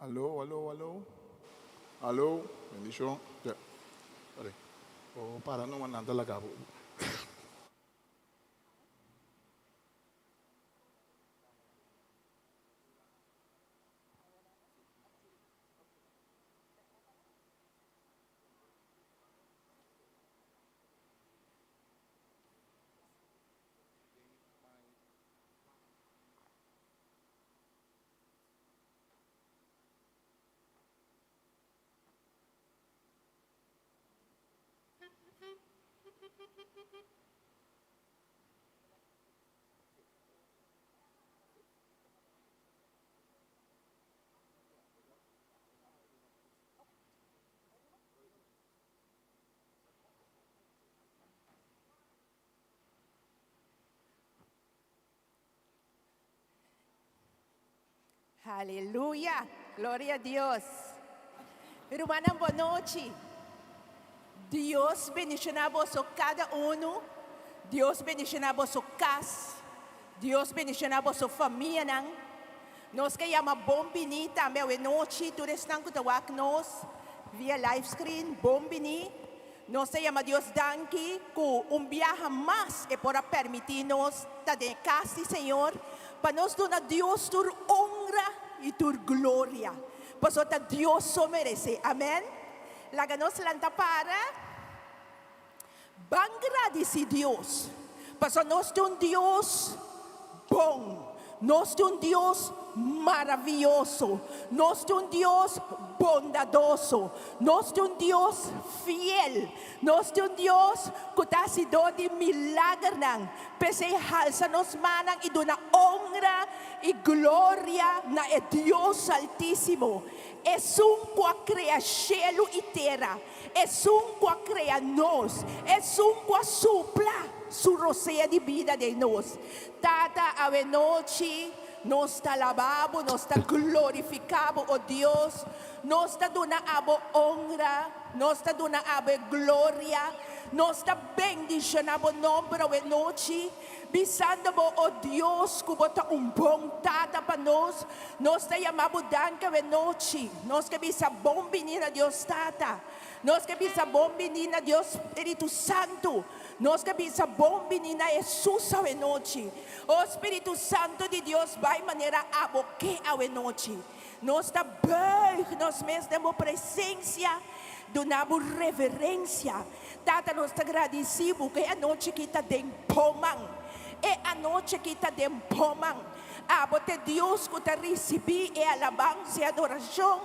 Aló, aló, aló. Aló, bendición. Ya. Pare. Oh, para, no mandando la cabo. Aleluya, gloria a Dios. Hermana, boa noite. Deus bendicionar você cada um. Deus bendicionar você casa. Deus bendicionar você família. Nós que chama bom benita, boa noite. Tu estão com nós via live screen. Bom beni. Nós chama Deus danke que viaje mais e para permitir-nos estar de casa, Senhor. Para nós dar a Deus tua honra e tua glória. Pois que Deus só merece. Amém? Laga nós lanta para agradecer Deus. Pois nós temos Deus bom. Nós temos Deus maravilhoso. Nós temos Deus bondadoso. Nós temos Deus fiel. Nós temos Deus que está sido de milagre. Pese halsa nos manang e dona honra e glória na Deus Altíssimo. É que cria cielo e terra. É que cria nós. É que supla su roceia de vida de nós. Tata, a noite, nós te alabamos, nós te glorificamos, oh Deus. Nós te damos a honra, nós te damos a glória, nós te bendicionamos o nome a noite. Bisando, oh Deus, que você bom tata para nós. Nós te chamamos danke a noite. Nós que bisa bom menina Deus tata. Nós que bisa bom menina Deus Espírito Santo. Nós que bisa bom menina Jesus a noite. O Espírito Santo de Deus vai maneira a boque a noite. Nós te bem, nós mesmos temos presença, donamos reverência. Tata, nós te agradecemos que a noite que está dentro pomang. É a noite que está dentro pomang. Abote Deus que está recebi e alabança e adoração.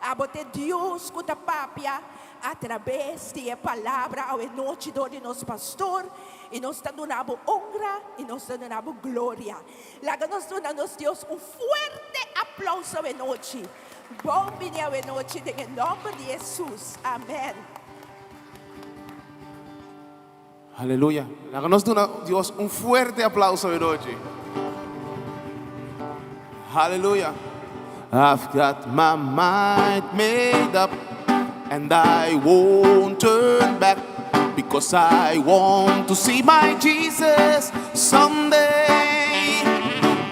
Abote Deus que está papia através da palavra a noite do nosso pastor. E nós te damos honra e nós te damos glória. Laga nós damos Deus forte aplauso a noite. Bom dia a noite em nome de Jesus. Amém. Aleluya. Háganos de Dios un fuerte aplauso de noche. Hallelujah. I've got my mind made up and I won't turn back because I want to see my Jesus someday.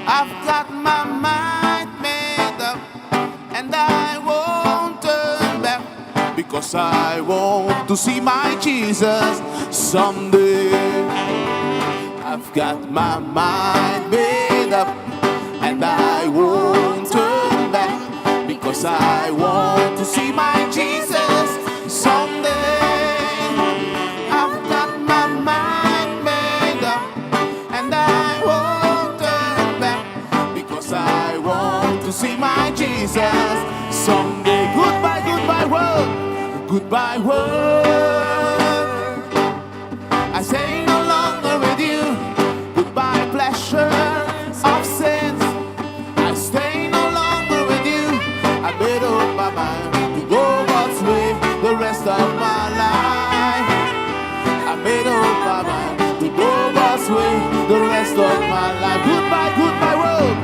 I've got my mind made up and I won't turn back because I want to see my Jesus someday. I've got my mind made up and I won't turn back because I want to see my Jesus someday. I've got my mind made up and I won't turn back because I want to see my Jesus someday. Goodbye, goodbye world, goodbye world. I say no longer with you. Goodbye pleasure of sins. I stay no longer with you. I made up my mind to go God's way the rest of my life. I made up my mind to go God's way the rest of my life. Goodbye, goodbye world.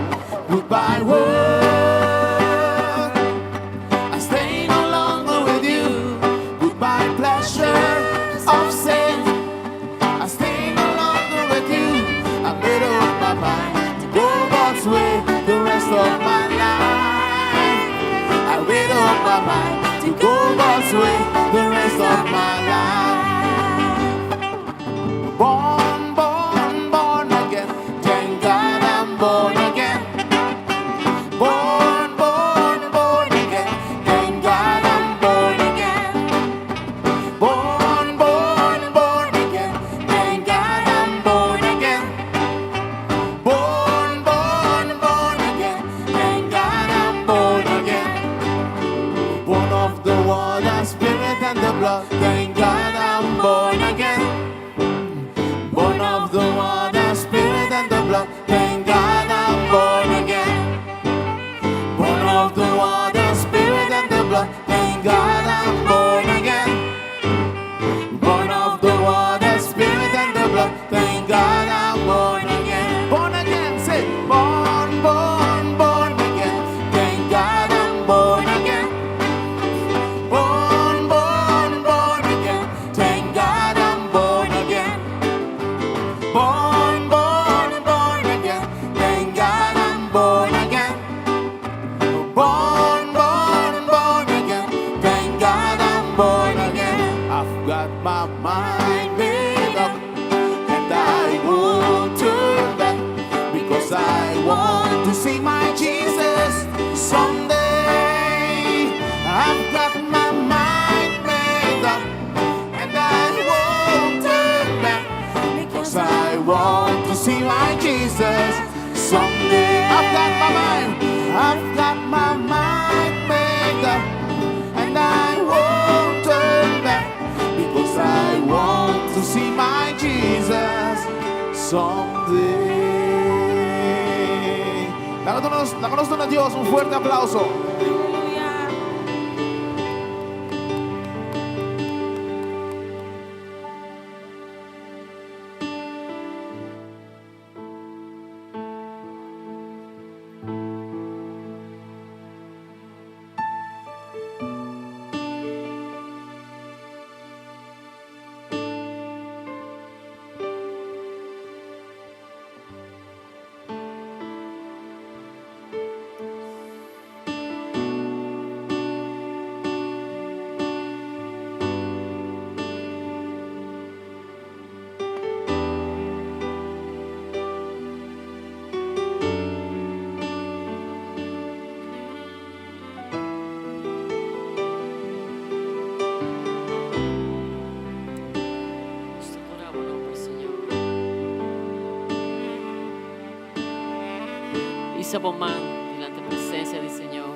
Goodbye world. I stay no longer with you. Goodbye pleasure of sin. I stay my mind to go God's way the rest of my life. Born, born, born again. Thank God I'm born again. Born, born, born again. Thank God I'm born again. Born, born, born again. Thank God I'm born again. Born, born, born again. Thank God I'm born again. Born of the water, spirit and the blood. Thank God I'm born again. Born of the water, spirit and the blood. Thank God I'm born again. Born of the water, spirit and the blood. Thank God I'm born again. Born of the water, spirit and the blood. Thank God I'm born again. Born again, say born, born, born again. Thank God I'm born again. Born, born, born again. Thank God I'm born again. Born, born, born again. Thank God I'm born again. Born, born, born again. Thank God I'm born again. I've got my mind made up, and I won't turn back, because I want to see my Jesus someday. I've got my mind made up, and I won't turn back, because I want to see my Jesus someday. I've got my mind made up, and I won't turn back, because I want to see my Jesus someday. Dáganos a Dios un fuerte aplauso. Isabomán, delante de presencia del Señor.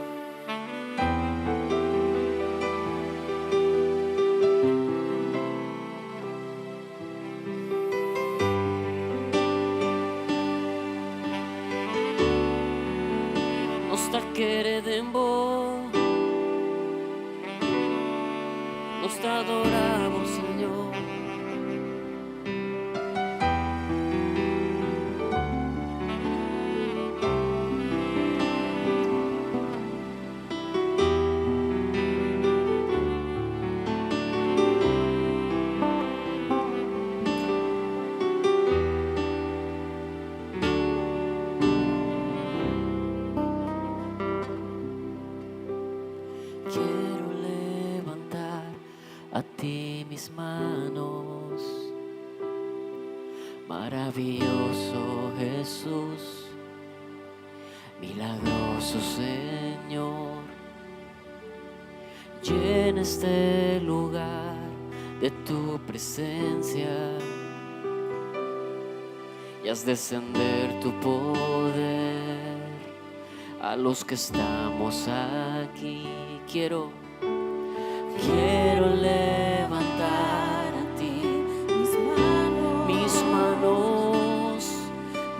Nos taqueredembo, nos te adoramos, Señor. Quiero levantar a ti mis manos, maravilloso Jesús, milagroso Señor. Llena este lugar de tu presencia y haz descender tu poder a los que estamos aquí. Quiero levantar a ti mis manos,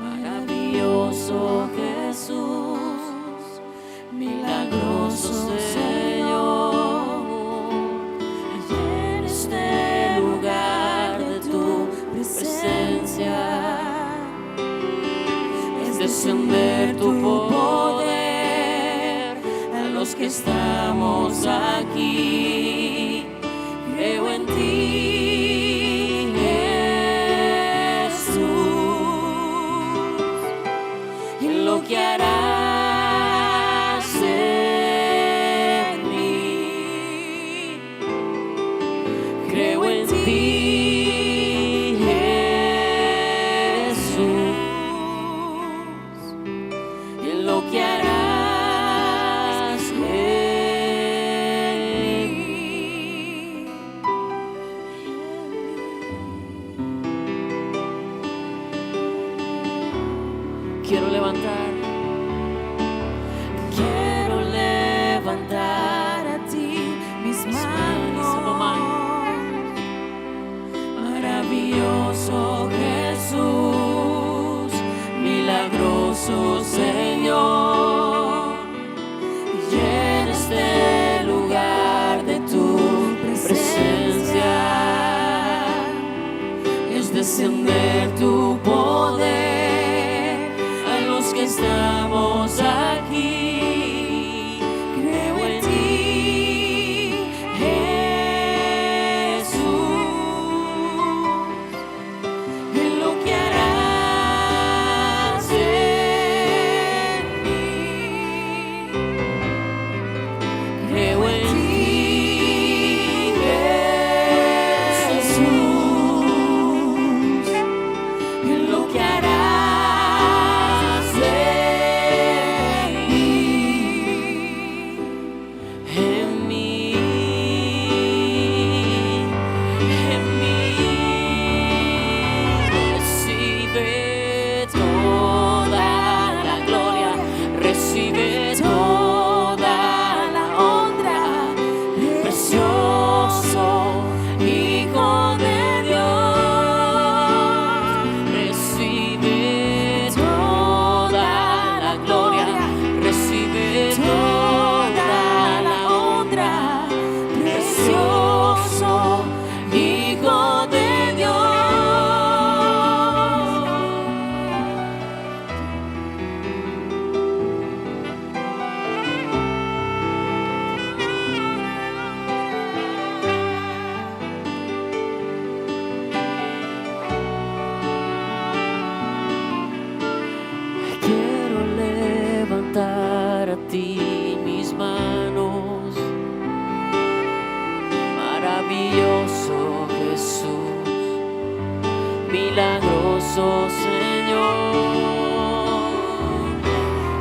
maravilloso Jesús, milagroso Señor. En este lugar de tu presencia es descender tu poder a los que estamos aquí. Creo en ti, Jesús, en lo que harás en mí. quiero levantar a ti mis manos. maravilloso Jesús, milagroso Señor, llena este lugar de tu presencia. Es descender tu poder a los que estamos aquí. Creo en ti, a ti mis manos, maravilloso Jesús, milagroso Señor,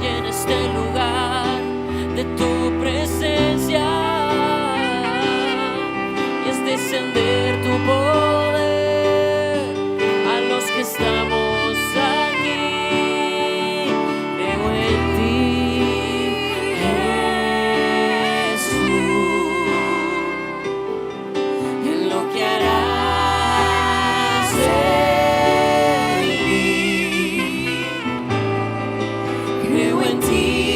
llena este lugar de tu presencia y es descender tu poder a los que estamos aquí. Creo en ti,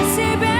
Recibe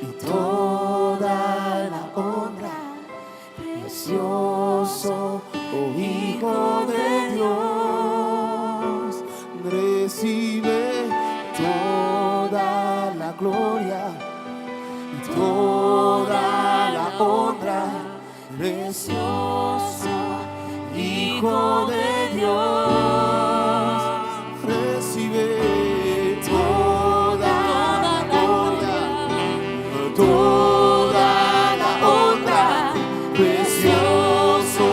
y toda la honra. Precioso, oh Hijo de Dios, recibe toda la gloria y toda la honra. Precioso, Hijo de Dios, recibe toda la gloria, toda la honra. Precioso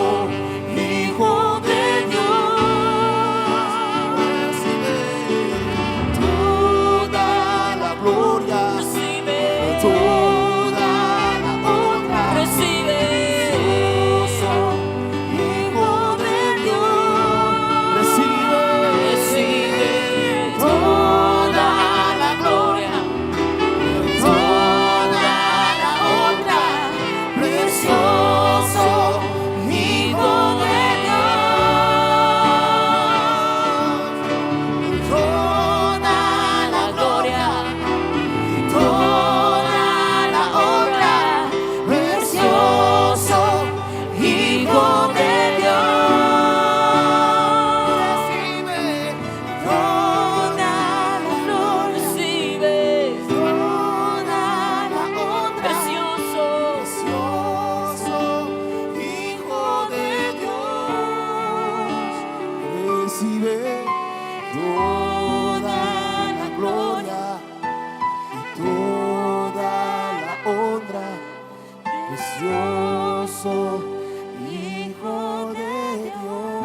Hijo de Dios, recibe toda la gloria, Recibe, toda la honra. recibe, Precioso Hijo de Dios, recibe toda la gloria, toda la honra. Precioso Hijo de Dios, toda la gloria, toda la honra. Precioso Hijo de Dios, recibe toda la gloria, recibe, toda la honra. precioso, Precioso Hijo de Dios, recibe toda la gloria y toda la honra. Precioso Hijo de Dios.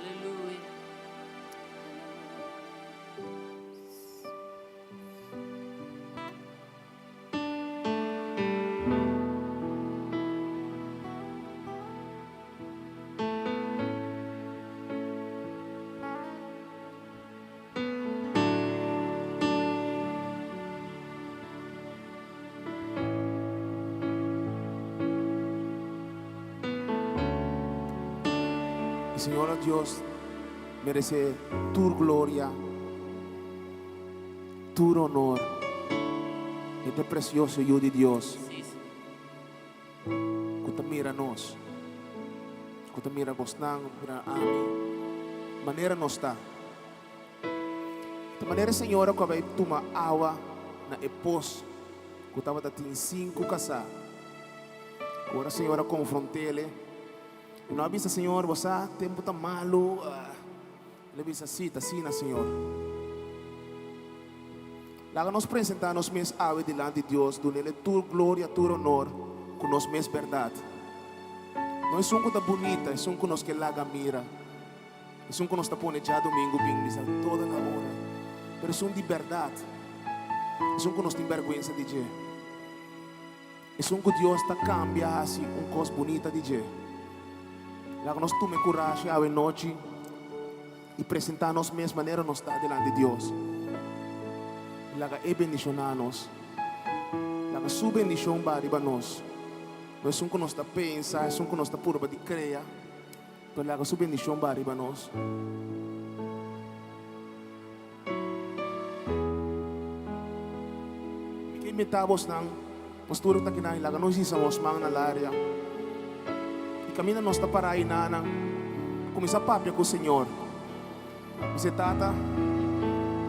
aleluya. Y Señor Dios merece tu gloria, tu honor. Este precioso Hijo de Dios, Sí, sí. que te mira nos, que te mira gostando, mira a mí, maneira nos está. De maneira, Senhor, que vai tomar água na epos, que estava em 5 casas. Agora, Senhor, confrontei ele. E não avisa, Senhor, você tempo está malo. Ele avisa, sim, está assim, Senhor. Lá nos apresentar nos meus aves diante de Deus, dando ele tua glória, tua honor, com nos meus verdade. Não é um que está bonita, é um que nos que laga mira. É um que nos está pondo já domingo, bem, toda na hora. Mas é um de verdade. É um que nos tem vergonha de dizer. É um que Deus está cambiando assim, coisa bonita de dizer. Lá nós tome coragem à noite e apresentar nos mesma maneira nós está diante de Deus. Lá é bendicionar nós. Lá sua bendição para nós. Não é um que nós está pensando, é um que nós está pura de criar. Mas lá sua bendição para nós. Imitamos ng postura ta kinain laga nós isamos mga nalarya. E camina nós ta para inanang kumisa papya ko Senhor. Bisitata,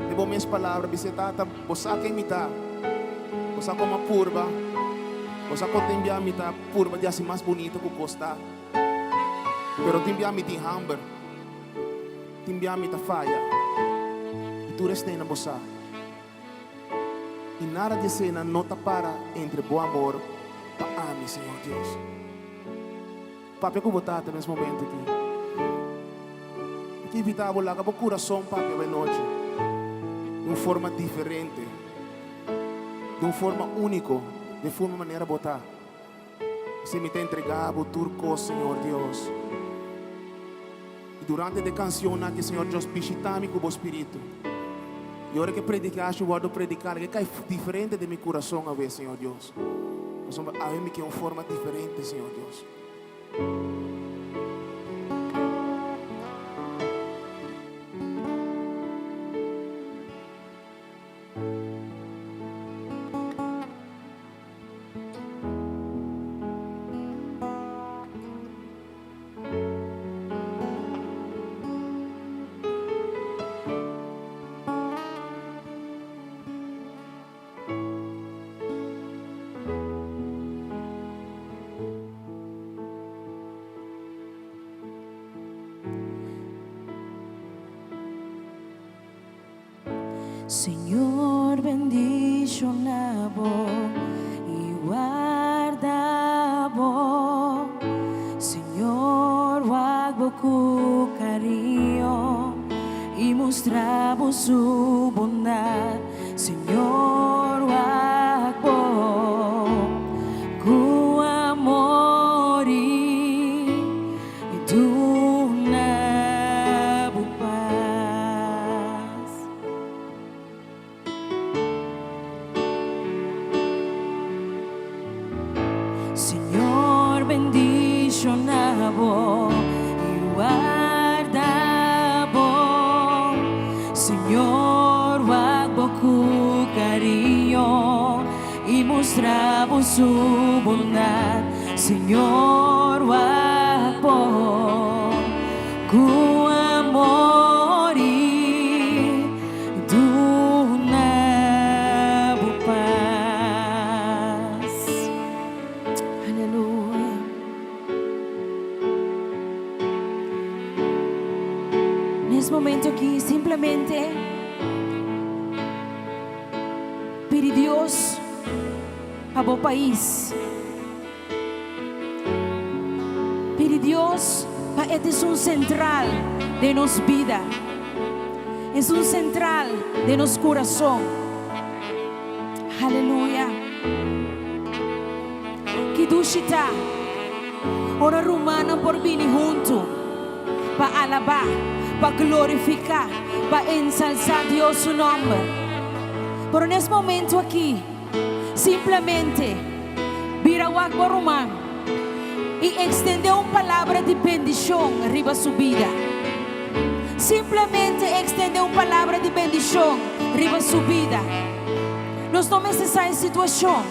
de bom minhas palavras, bisitata, bosa que imita, bosa como purba, bosa ko timbia imita purba de assim mais bonita que costa. Pero timbia imita hamber, timbia imita faia. E tu resta na bosa. E nada de cena nota para entre bom amor para mim, Senhor Deus. Papai, eu vou botar nesse momento aqui. Que evitável lá, o coração, papai, vai noite. De uma forma diferente. De uma forma única. De forma maneira botar. Você me tem entregado turco, Senhor Deus. E durante a canção, que Senhor Deus visita-me com o Espírito. E a hora que predicaste, eu vou predicar, que cai diferente de meu coração a ver, Senhor Deus. A mim que é uma forma diferente, Senhor Deus. Señor, bendicionabo y guardabo. Señor, wag ku carinho y mostrabo su bondad. Señor, wag ku amor y tu nabo paz. Señor, bendicionabo y guardabo. Señor, wag ku carinho y mostrabo su bondad. Señor, wag ku amor y tu nabo paz. Aleluya. Nesse momento aqui, simplesmente pedir Deus para o país. Pedir Deus para este es un central de nos vida. Es un central de nos corazón. Aleluya. Que dushita. Ora romana por venir junto. Para alabar, para glorificar, para ensalzar Dios su nombre. Pero en este momento aquí, simplemente vira o agua romana y extender una palabra de bendición arriba su vida. Simplemente extender una palabra de bendición arriba su vida. No tomes esa situación.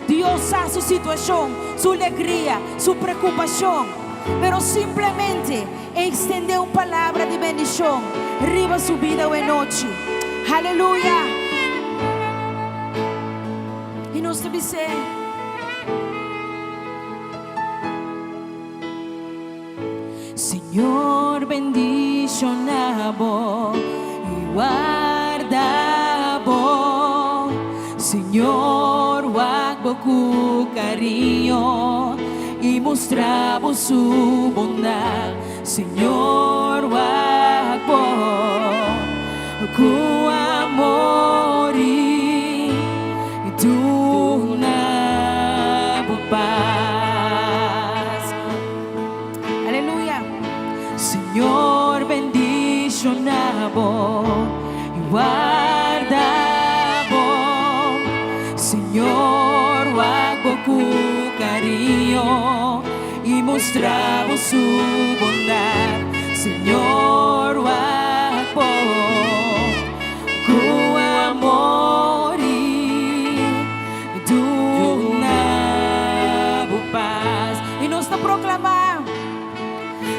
Dios sabe su situación, su alegría, su preocupación. Pero simplemente extender una palabra de bendición arriba su vida hoy noche. Aleluya. Y nos dice: Señor, bendicionabo y guardabo. Señor, wag ku carinho y mostrabo su bondad. Señor, wag ku amor y tu nabo paz. Aleluya. Señor, bendicionabo y guardabo. Señor, wag ku carinho y mostrabo su bondad. Señor, wag ku amor y tu nabo paz. Y nos está proclamando: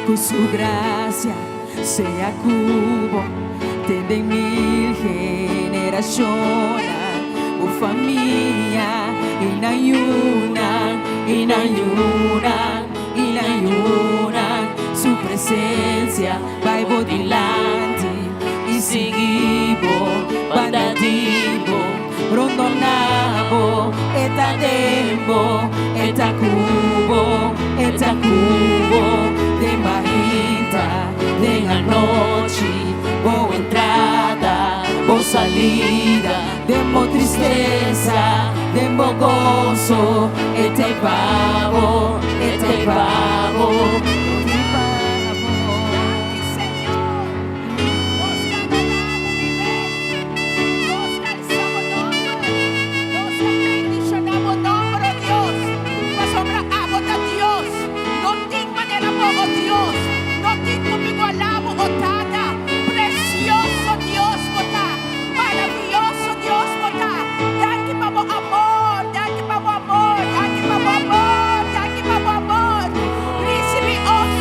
con su gracia sea cubo, desde 1000 generaciones, o familia, inayunan, su presencia va delante y seguimos, bandadivo, rondonabo, eta dembo, eta cubo, de marita, de la noche, boa entrada, boa salida, demo tristeza, demo gozo, este pavo, este pavo. Receive all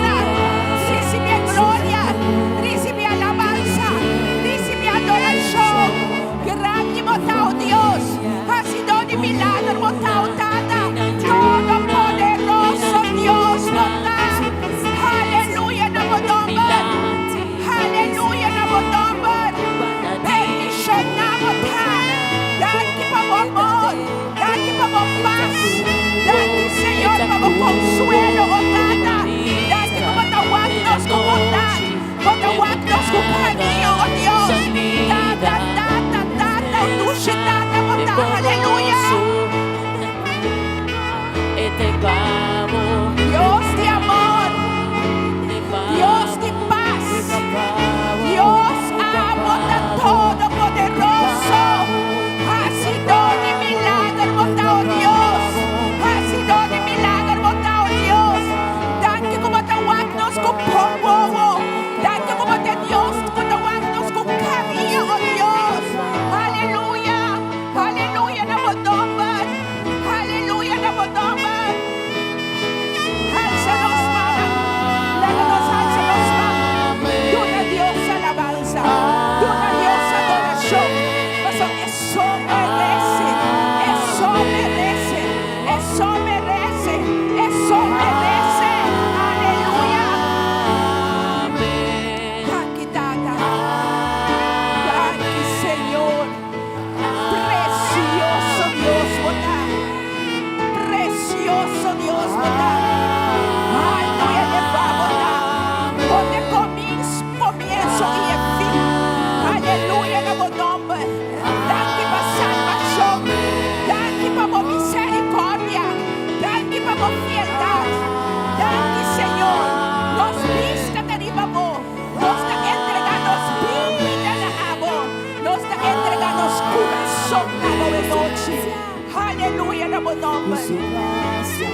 nombre. Su gracia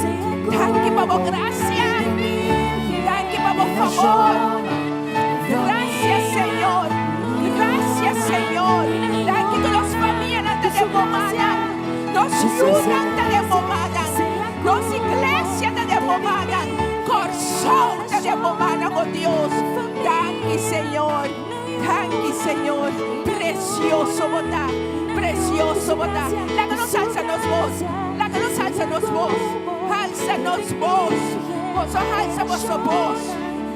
sea Thank you, Papa, como gracia. lluvia Thank you, Papa, en la favor. zona. Gracias, Señor. Gracias, Señor. Thank you que las familias te demomadan. Nos ayudan te demomadan. Nos iglesias te demomadan. Corazón te demomadan, oh Dios. Thank you, Señor. Thank you, Señor. Precioso botar. Precioso botar. Láganos, alza-nos voz. Láganos, alza-nos voz. Alça-nos voz. Vos alça vossa voz.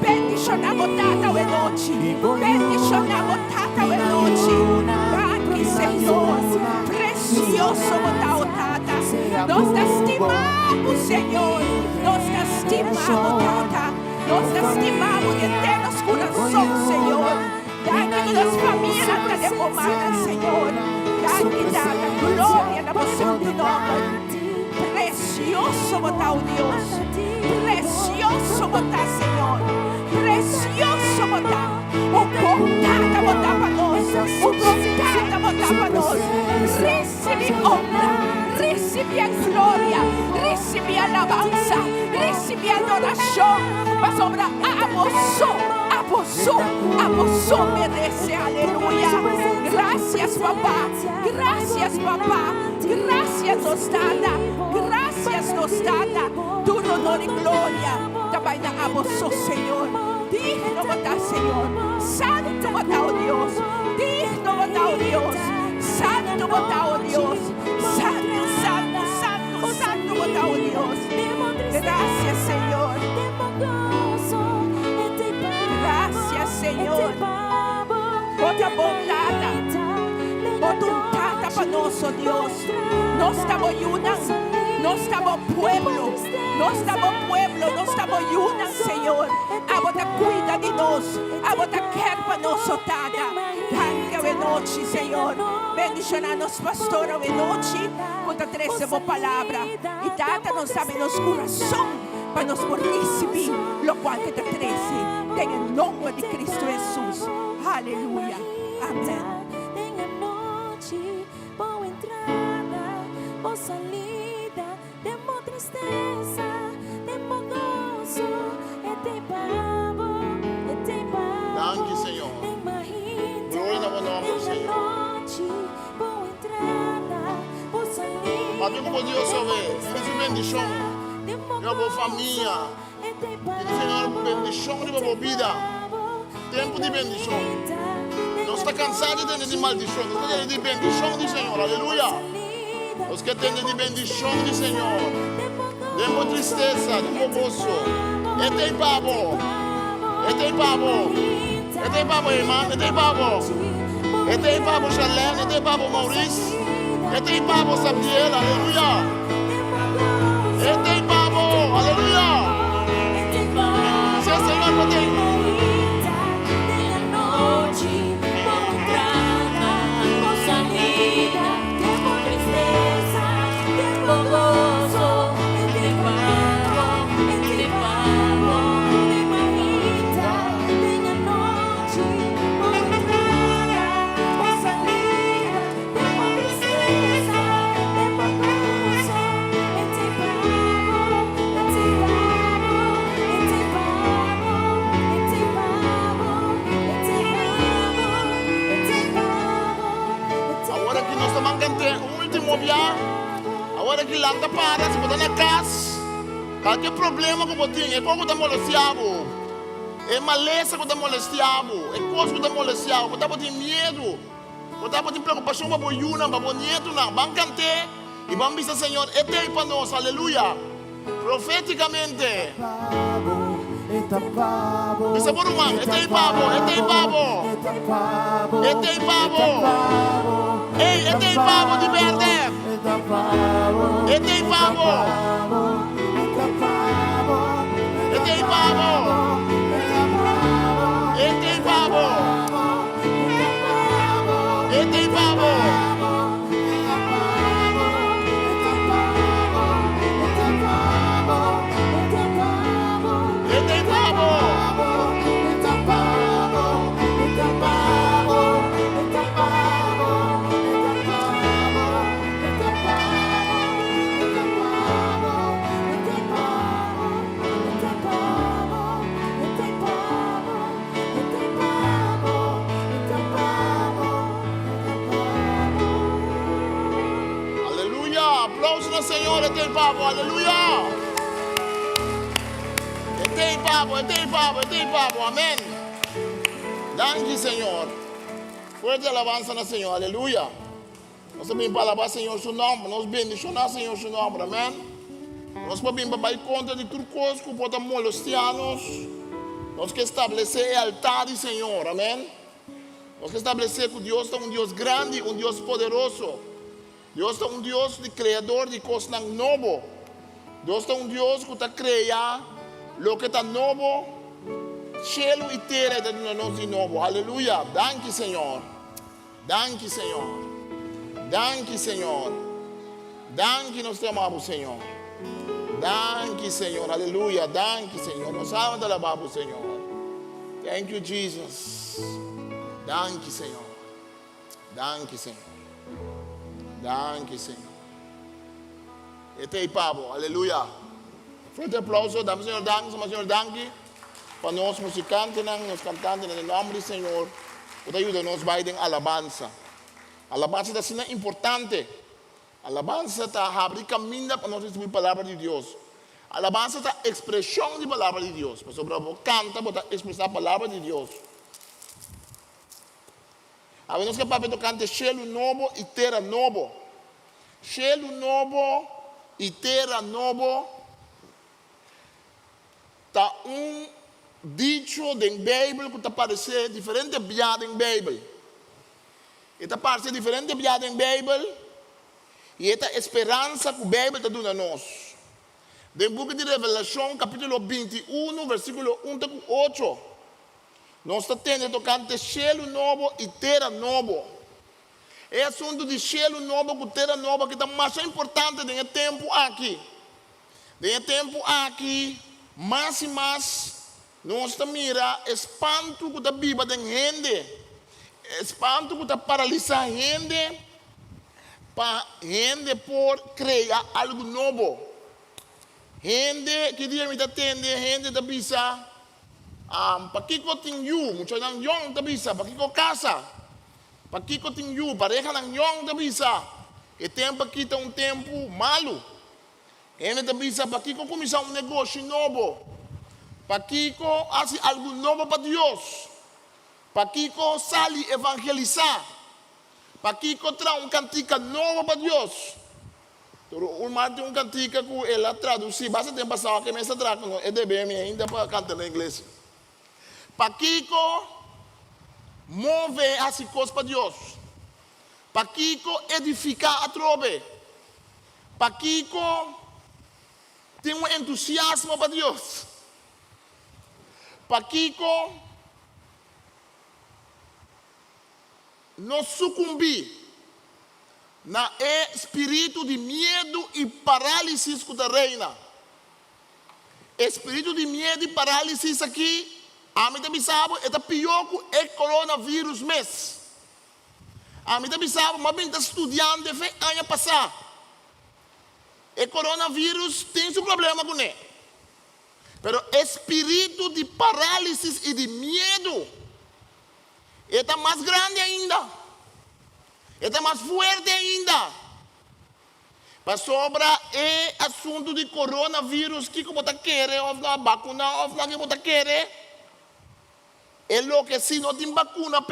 Bendicionamos Tata e noite. Bendicionamos Tata e noite. Aqui, Senhor. Precioso botar o Tata. Nós te estimamos, Senhor. Nós te estimamos, Tata. Nós te estimamos de eternos coração, Senhor. Dá-que todas as famílias te derrumadas, Senhor. Dá-que Tata. Glória na voz do nome. Precioso botar o Deus. Precioso botar, Senhor. Precioso botar. O contada botar para nós. O contada botar para nós. Recebe honra. Recebe a glória. Recebe a alabança. Recebe a adoração. Mas obra a você merece. Aleluia. Graças, papá. Graças, papá. Gracias nos dada, gracias nos dada, tu honor y gloria, te vayan a vos, Señor. Digno botar, Señor. Santo botar, oh Dios. Digno botar, oh Dios. Santo botar, oh Dios. Santo, santo, santo, santo botar, oh Dios. Gracias, Señor. Gracias, Señor. Bota bondade. Bota tata para nosso Deus. Nós estamos unas. Nós estamos pueblo. Nós estamos pueblo. Nós estamos unas, Senhor. A bota cuida de nós. A bota quer para nosso tata. Thank you, noite, Senhor. Bendicionar-nos, pastor, a noite. Conta 13 boa palavra. E tata não sabe nos coração. Para nos por receber. Lo qual que te 13. Tem em nome de Cristo Jesus. Aleluia. Amém. Boa entrada, boa salida, demo tristeza, demo gozo, tem pavo, tem pavo. Thank you, Senhor. Tem marrita, Glória ao nome do Senhor. noite, boa entrada, boa salida. Mas como Deus sabe, Deus bendição. Eu vou família. Senhor, bendição de minha vida. Tempo de bendição. Nós estamos cansados de ter maldição. Nós temos de bendição do Senhor. Aleluia. Nós que temos de bendição do Senhor. Demos tristeza, demos gozo. E tem pavo. E tem pavo. E tem pavo, irmã. E tem pavo. E tem pavo, Charlene. E tem pavo, Maurício. E tem pavo, Samuel. Aleluia. E tem pavo. Aleluia. Se o Senhor não tem. Agora que lá está para, se botar na casa, qualquer problema que você tem, é como está molestado, é maleza que está molestado, é coisa que está molestado, você pode ter medo, você pode ter preocupação para o Yuna, para o Nieto, vamos cantar e vamos dizer, Senhor, é tempo para nós, aleluia, profeticamente. Dice por humano, este es pavo, este es pavo. Este es pavo. Ey, este es pavo de verde. Este es pavo. Este es pavo. Este es pavo. Este es pavo. no Senhor, tem papo, aleluia. Tem papo, amém. Danke, Senhor. Fuerte alabanza no Senhor, aleluia. Nós também para alabar, Senhor, seu nome. Nós bendicionar, Senhor, seu nome, amém. Nós podemos ir contra de tudo coisa que pode molestiar-nos. Nós que estabelecer altar, Senhor, amém. Nós que estabelecer que Deus é um Deus grande, um Deus poderoso. Deus é um Deus de criador de coisas novas. Deus é um Deus que está criando o que está novo. Cielo e terra está dando de novo. Aleluia. Danke, Senhor. Danke, Senhor. Danke, Senhor. Danke, nós te amamos, Senhor. Danke, Senhor. Aleluia. Danke, Senhor. Nós amamos te alabamos, Senhor. Thank you, Jesus. Danke, Senhor. Danke, Senhor. Danke, Senhor. Este é Pablo. Aleluia. Forte aplauso. Damos, Senhor, danke. Somos, Senhor, danke. Para nós musicantes, nós cantantes, em nome do Senhor. O ajuda nos vai em alabança. Alabança está sendo importante. Alabança está abrindo caminho para nós receber a palavra de Deus. Alabança está a expressão da palavra de Deus. Para sobre a canta, para expressar a palavra de Deus. A nós que para canta cielo novo e terra novo. Cielo novo e terra novo. Está dicho da Bíblia que está aparecendo diferente piada em Bíblia. Está aparecendo diferente piada em Bíblia. E esta esperança que a Bíblia está dando a nós. No livro de Revelação, capítulo 21, versículo 1 a 8. Nós estamos tocando cielo novo e terra novo. É assunto de cielo novo e terra nova que está mais importante no tempo aqui. No tempo aqui, mais e mais, nós estamos mirando espanto que está viva de gente. Espanto que está paralisando gente. Para gente por criar algo novo. Gente que diz que atende, gente da bisa. Para que eu tenho, muitos não yong da bisa, para que eu casa. Para que eu tenho, pareja não yong da bisa. E tempo aqui está um tempo malo. Gente da bisa, para que eu começar um negócio novo. Para que eu faça algo novo para Deus. Para que eu saia evangelizar. Para que eu traga uma cantica nova para Deus. O mar tem uma cantica que ela traduz. Basta ter passado que me está trazendo. É de bem ainda para cantar em inglês. Para que eu move as coisas para Deus. Para que eu edificar a trobe. Para que eu tenha um entusiasmo para Deus. Para que eu não sucumbir na espírito de medo e paralisia que está reina. Espírito de medo e paralisia aqui, a mim também sabe, é pior que o coronavírus mesmo. A mim também sabe, mas bem está estudando de fé ano passado. O coronavírus tem seu problema com ele. Mas espírito de paralisia e de medo está mais grande ainda. Está mais forte ainda. Para sobre o assunto de coronavírus, que você quer, ou na vacuna, ou na que você quer. É lo que se não tem vacuna,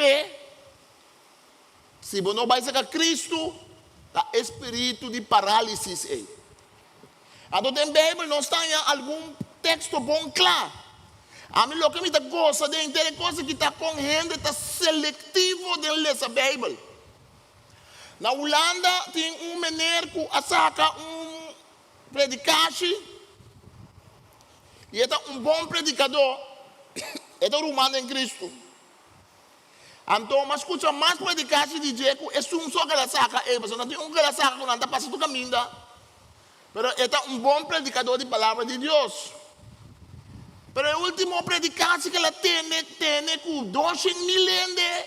se você não vai ser Cristo, está espírito de paralisia aí. Então, tem Bíblia, não está em algum texto bom claro. A mim, o que me gosta de entender coisa que está com gente, está seletivo de ler essa Bíblia. Na Holanda, tem um menino que saca predicante. E é um bom predicador. É romano em Cristo. Então, mas escuta mais predicante de Jeco, é um só que ela saca. Você não tem um que ela saca quando está passando o caminho. Mas é um bom predicador de palavra de Deus. Mas o último predicante que ela tem com 200.000 ende.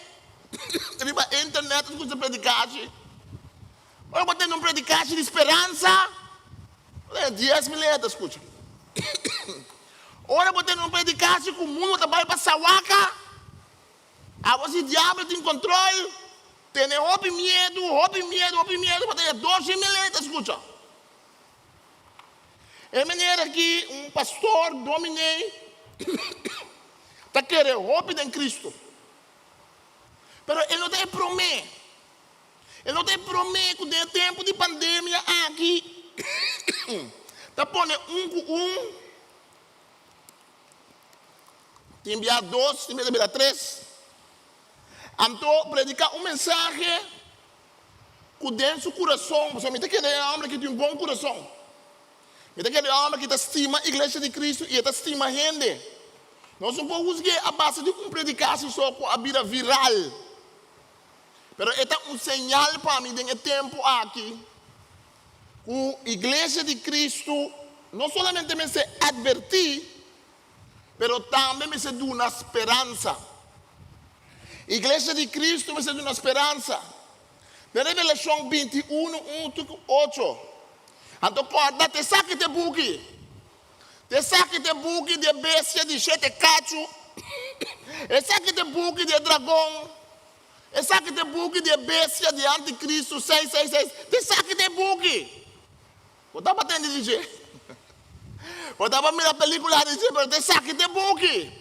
Na internet, escuta predicante. Ora, você tem um predicante de esperança. 10.000 ende, escuta. Ora, você tem um predicante que o mundo trabalha para Sawaca. A você, diabo, tem controle. Tem medo. Você tem 200.000 ende, escuta. É maneira que pastor dominei, está querendo roupa em Cristo. Mas ele não tem promessa. Ele não tem promessa que no tempo de pandemia aqui, está pondo com um, te enviar 2, te enviar 3. Então, predicar mensagem com dentro do coração. Você me tem que ter homem que tem bom coração. Me tem que ter homem que estima a igreja de Cristo e estima a gente. Nós não podemos usar a base de predicar só com a vida viral. Mas é sinal para mim, no tempo aqui, que a igreja de Cristo não somente me se advertir, mas também me se dá uma esperança. A igreja de Cristo me se dá uma esperança. Na Revelação 21, 1-8. Então, corda, te saque de buque. Te saque de buque de bestia de 7 cachos. Te saque de buque de dragão. Te saque de buque de bestia de anticristo 666. Te saque de buque. Eu estava tendo a dizer. Eu estava vendo a película a dizer, mas te saque de buque.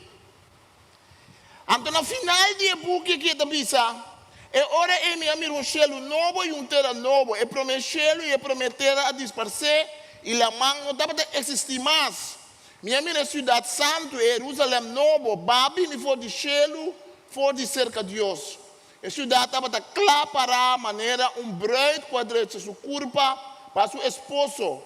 Então, no final de buque que te bisa, e ora é me amir cielo novo e terra novo. E prometer cielo e prometer a dispersar. E a mão não estava a existir mais. Me amir a cidade santa, Jerusalém novo. Babi me for de cielo, for de cerca de Deus. A cidade estava a clapar maneira bruid quadrado sua curva para seu esposo.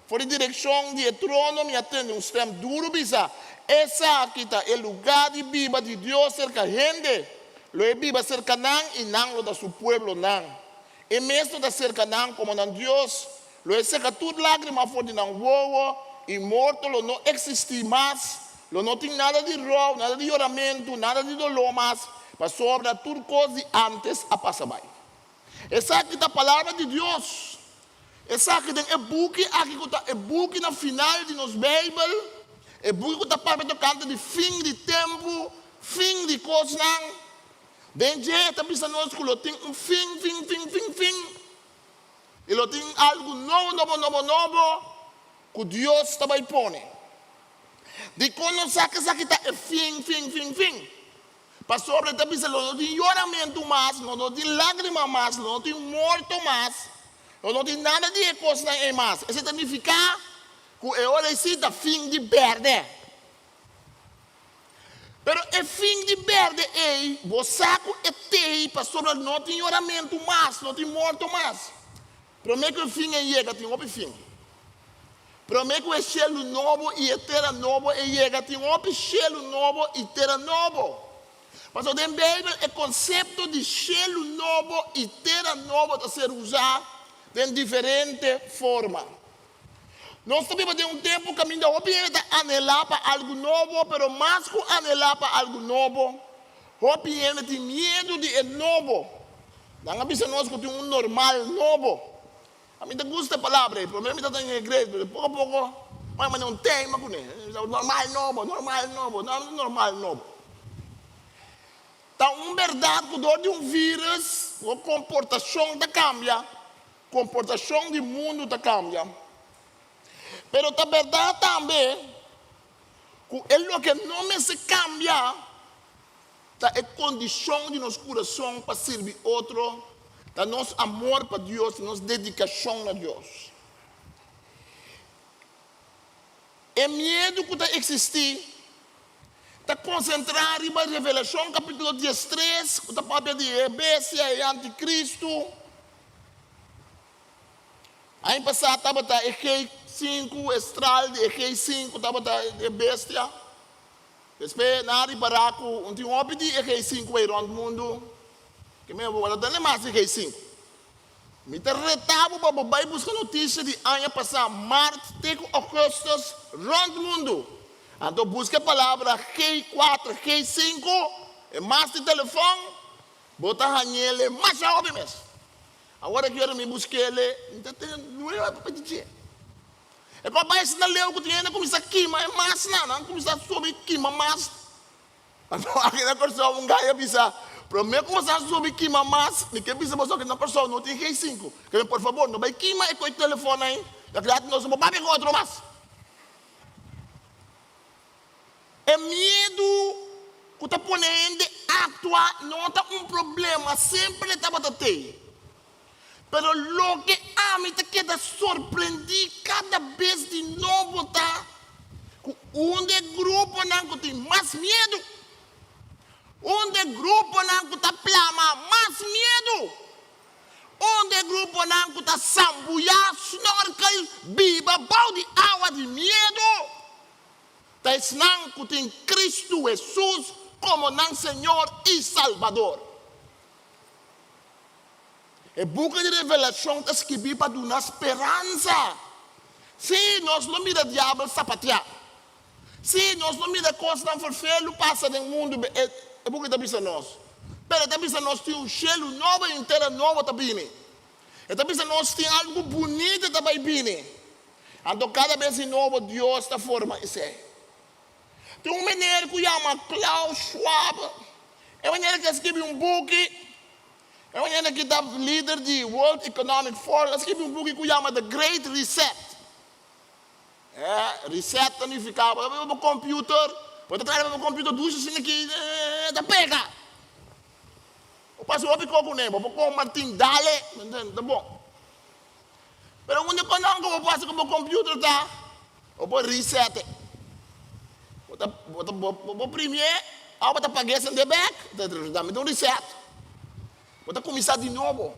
For de direção de trono, me atende extremo duro bisa. Essa aqui está o lugar de viva de Deus cerca de gente. Lo é viva cerca nang e nang lo da su pueblo nang. E mesmo da cerca nang como nang Deus, lo é seca tudo lágrima for de nang wowo e morto lo não existe mais. Lo não tem nada de roubo, nada de choramento, nada de dolor mais. Mas sobra tudo coisa antes a passar bem. Essa aqui é a palavra de Deus. Essa aqui é o book, é book na final de nos Bíblia. É book que está para tocando de fim de tempo, fim de coisas não. Dentro está pensando nós que tem fim. Ele tem algo novo, que Deus está vai pôr. De quando sabe que aqui está fim. Pastor, está pensando, não tem choramento mais, não tem lágrima mais, não tem morto mais, não tem nada de coisa mais. Isso significa que é hora de fim de verde. Pero é fim de verde, você pastor, não tem choramento mais, não tem morto mais. Promete que o fim chega, tem outro fim. Promete que o cielo novo e a terra nova chega, tem outro cielo novo e terra novo. Pastor, na Bíblia, o conceito de cielo novo e terra nova está sendo usado de diferente forma. Nós também temos tempo caminho da opinião anelar para algo novo, mas mais que anelar para algo novo, a opinião tem medo de novo. Não é que nós temos normal novo. A mim gosta da palavra, o problema está na igreja, pouco a pouco, mas não tem, mas normal novo. Então, verdade que dor de vírus, a comportação está cambia, a comportação do mundo está cambia. Mas a verdade também, que que não se cambia, é a condição de nosso coração para servir outro, da nosso amor para Deus, nossa dedicação a Deus. É medo que está existir, está concentrado em Revelação, capítulo 13, que está para de bestia e anticristo. Aí passado estava Egei 5, estral de Egei 5, estava de bestia. Depois, na área baraco, um tinha um de Egei 5 aí no mundo. Que me vou dar mais Egei 5. Me retava para babai buscar notícia de ano passado, março, agosto, no mundo. Então busca a palavra Egei 4, Egei 5, e mais de telefone, bota a ele, mais jovem mesmo. Agora que eu me busquei ele, não é para pedir. É para baixo na leu que tinha, começa a queimar, é mais não começa a subir queima mais. Então aqui na pessoa, um gajo pensa, para mim começar a subir queima mais, me quer pensar que na pessoa não tem Egei 5. Por favor, não vai queimar com o telefone aí, já que nós vamos bater com outro mais. medo que está ponendo atua não está problema, sempre estava a ter. Pero lo que a mim te queda surpreendido cada vez de novo, tá? Onde grupo não tem mais medo. Onde grupo não está plama, mais medo. Onde grupo não está sambuia, snorkel, biba, balde água de medo. Tá não que tem Cristo Jesus como não Senhor e Salvador. O book de Revelação está escrito para dar esperança. Se nós não mira o diabo sapatear, se nós não mira coisas não forfelo, passa no mundo, o book está pensando nós. Mas está pensando nós tem cheiro novo e inteira nova também. Está pensando nós tem algo bonito também bem. Então cada vez de novo Deus está forma isso. Tem menino que chama Klaus Schwab. É menino que escreve book. É menino que é líder do World Economic Forum. Escreve book que chama The Great Reset. Reset significava o computer. Pode trabalhar no computer duas assim que da pega. O pastor ficou com ele. Vou pôr Martin Dale. Tá bom. Mas onde eu não posso com o computer tá? Eu vou reset. Vou primeiro, eu vou pagar esse back, dá-me um reset. Vou começar de novo.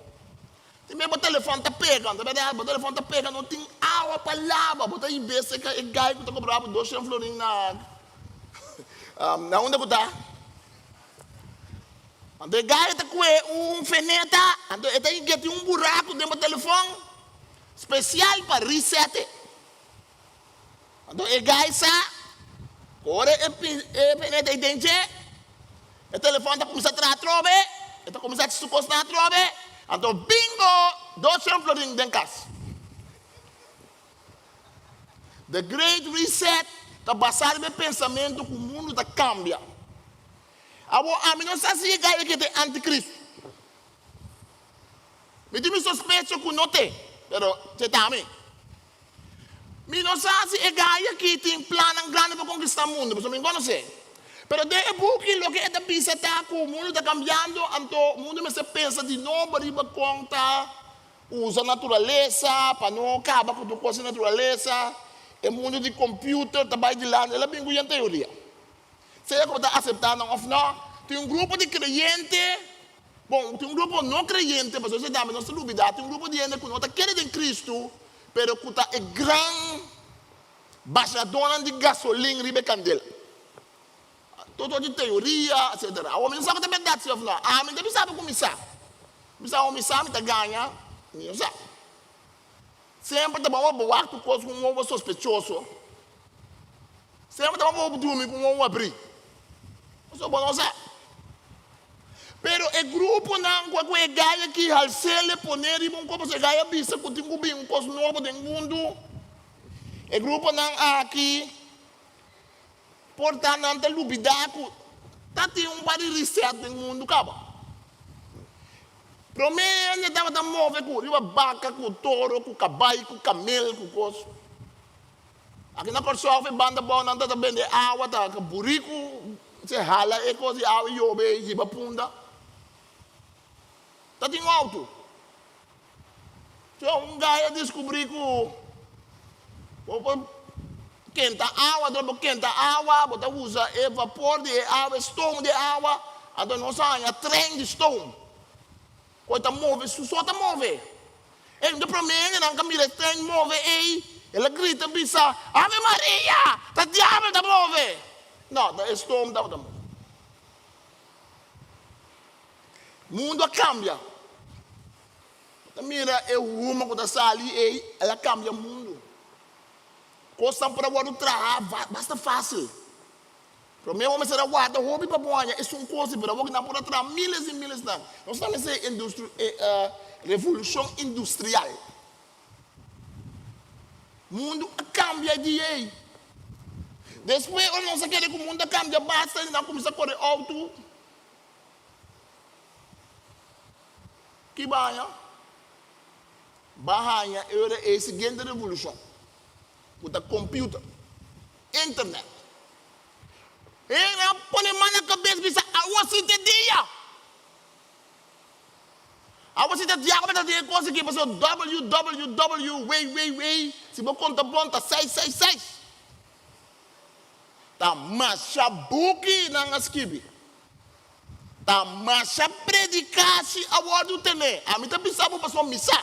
Tem mesmo o telefone está pegando, o telefone está pegando, não tem água para lavar. Vou ir ver se é gai que está comprando 200 florinhos na onde eu está. Quando o gai está com feneta, ele tem buraco dentro do telefone, especial para reset. Quando o gai está, agora é dente, o telefone está começando a trove, está começando a se sucostar na trove, então bingo, 200 florinhos dentro de casa. The Great Reset está basado no pensamento que o mundo está cambia. A mim não sei se é que tem anticristo. Me suspeito que não tem, mas você está a mim. Mi não sei se é Gaia que tem plano grande para conquistar o mundo, mas eu não sei. Mas de época, o que é da pista está que o mundo está cambiando, então o mundo se pensa de novo, riba conta, usa a natureza, para não acabar com a natureza, o mundo de computer, trabalho de lá, ela bem em teoria. Se é que está aceitando ou não, tem grupo de crentes, bom, tem grupo não crente, mas você dá, mas não se duvida, tem grupo de gente que não está querendo em Cristo, pero que está grande baixadona de gasolina ribe candela. Todo de teoria, etc. O homem não sabe a verdade, se eu falar. Ah, mas não sabe começar. Começar, o homem sabe, está ganha, não sabe. Sempre está bom, o ato com um ovo sospechoso. Sempre está bom, dormir com um ovo abrir. Não bom, não sabe. Pero o grupo não, com a gaia que halsele poner e bom como se gaia bisa que tem um coisa novo do mundo. O grupo não aqui, portanto não tem lubidaco, tá tem bari reset no mundo caba. Prometo que tava mover com a vaca, com o touro, com o caballo, com o camelo, com coisa. Aqui na Corsoa foi banda boa, não tá bem de água, tá com burico, se rala e coisa de água e obe e jiba punda. Tá tem alto. Então gaia descobri que quenta água, droga quenta água, botar usa vapor de água, stone de água, então nós temos trem de stone. Quando move, só está move. Ele não promete, não camila trem move, ele grita, bisa, Ave Maria, tá diabo tá move. Não, tá stone tá move. Mundo cambia. Mira, eu uma quando está ali, ela cambia o mundo. Coisa para o outro basta fácil. Para mim, vamos ser guarda, hobby para boa, é uma coisa para o que não pode trazer milhas e milhas de anos. Nós estamos nessa revolução industrial. O mundo cambia de aí. Depois, nós queremos que o mundo cambie, basta, ele não começa a correr alto. Que banha? Bahia é a seguinte revolução. Com o computer, internet. assim de dia. A você te diabo para ter coisa que passou www, way. Se você conta ponta 666. Tá macha buki na skibi. Tá macha predicasse a word tele. A mim tá pensando passou missa.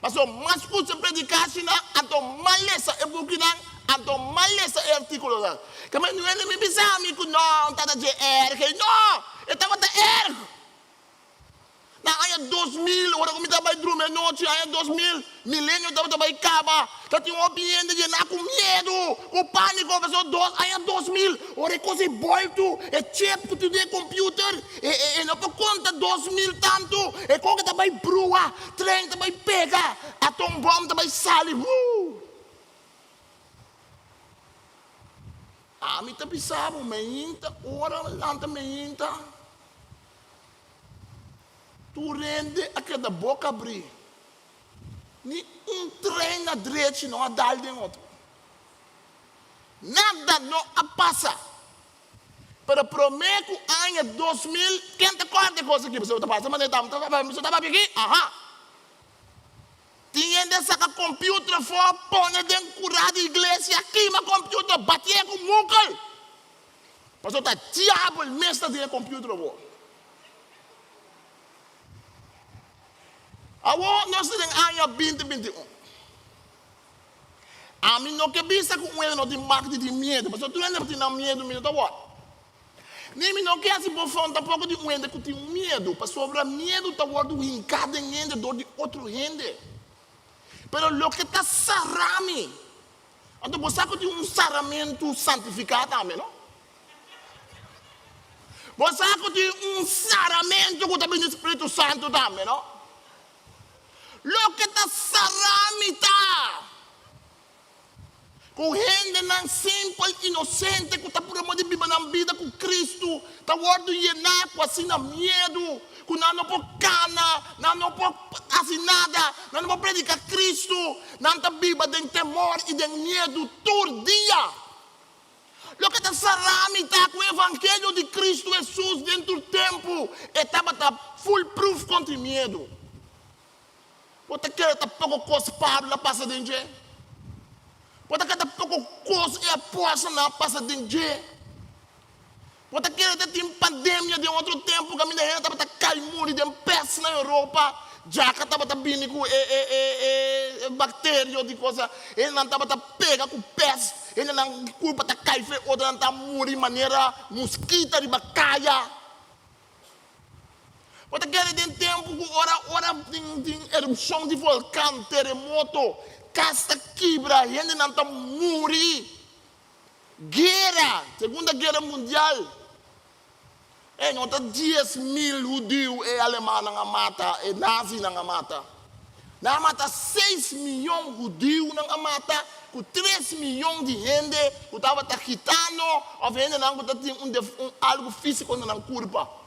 Passou mais coisa predicasse na ato malesa e buki na ato malesa e artículo na. Que mas não é nem me pensar me que não tá de que não. Eu tava de na aya 2000, ora como estava drume noite, aya 2000, milênio estava caba, tá tinha um ambiente de na com medo, com pânico, pessoal aya 2000, ora coisa volto, é chip que tu de computer, e não por conta 2000 tanto, é coisa estava brua, trem estava pega, atom bomb estava sali, a mim tá pensando, meinta, ora lanta meinta. Tu rende a cada boca abrir. Nem trem na direita não há dal de outro. Nada não passa. Para prometo ano 2000, quem te conta coisa que você está passando? Mas você está aqui? Aham. Tinha de sacar computer fora, põe dentro curar de igreja aqui, mas computer batia com mucal. Mas você está diabo, mestre de computer agora. Agora, nós temos ano 2021. A mim não quer pensar com ele não tem marketing de medo. Mas tu ainda tem medo, tá bom? Nem me não quer se por fora tampouco de um ende que tem medo. Para sobre medo, tá bom, do hincado em ende, do de outro ende. Pero lo que está sarami. Então, você sabe que tem saramento santificado também, não? Você sabe que tem saramento que também do Espírito Santo também, não? Lo que está saramita. Com gente não simples, inocente, que está por amor de viver na vida com Cristo, está guardando llenar com assim na medo, que não pode cana, não pode assim nada, não pode predicar Cristo, não está viva de temor e de medo todo dia. Lo que está saramita com o Evangelho de Cristo Jesus dentro do tempo, estava full proof contra medo. Você quer estar pouco coisa para lá passa dentro? Você quer estar pouco coisa e a poça na passa dentro? Você quer ter pandemia de outro tempo que a minha gente estava caindo de peste na Europa, já que estava vindo com bactérias de coisa, ele não estava pega com peste, ele não culpa da caife, ou não está morrendo de maneira mosquita de bacaia. Você quer ter tempo com hora de erupção de vulcão, terremoto, casta quebra, gente não está morrendo. Guerra, Segunda Guerra Mundial. Não está 10 mil judeus e alemães na mata, e nazi na mata. Na mata 6 milhões de judeus na mata, com 3 milhões de gente que estava quitando, ou gente não tinha algo físico na curva.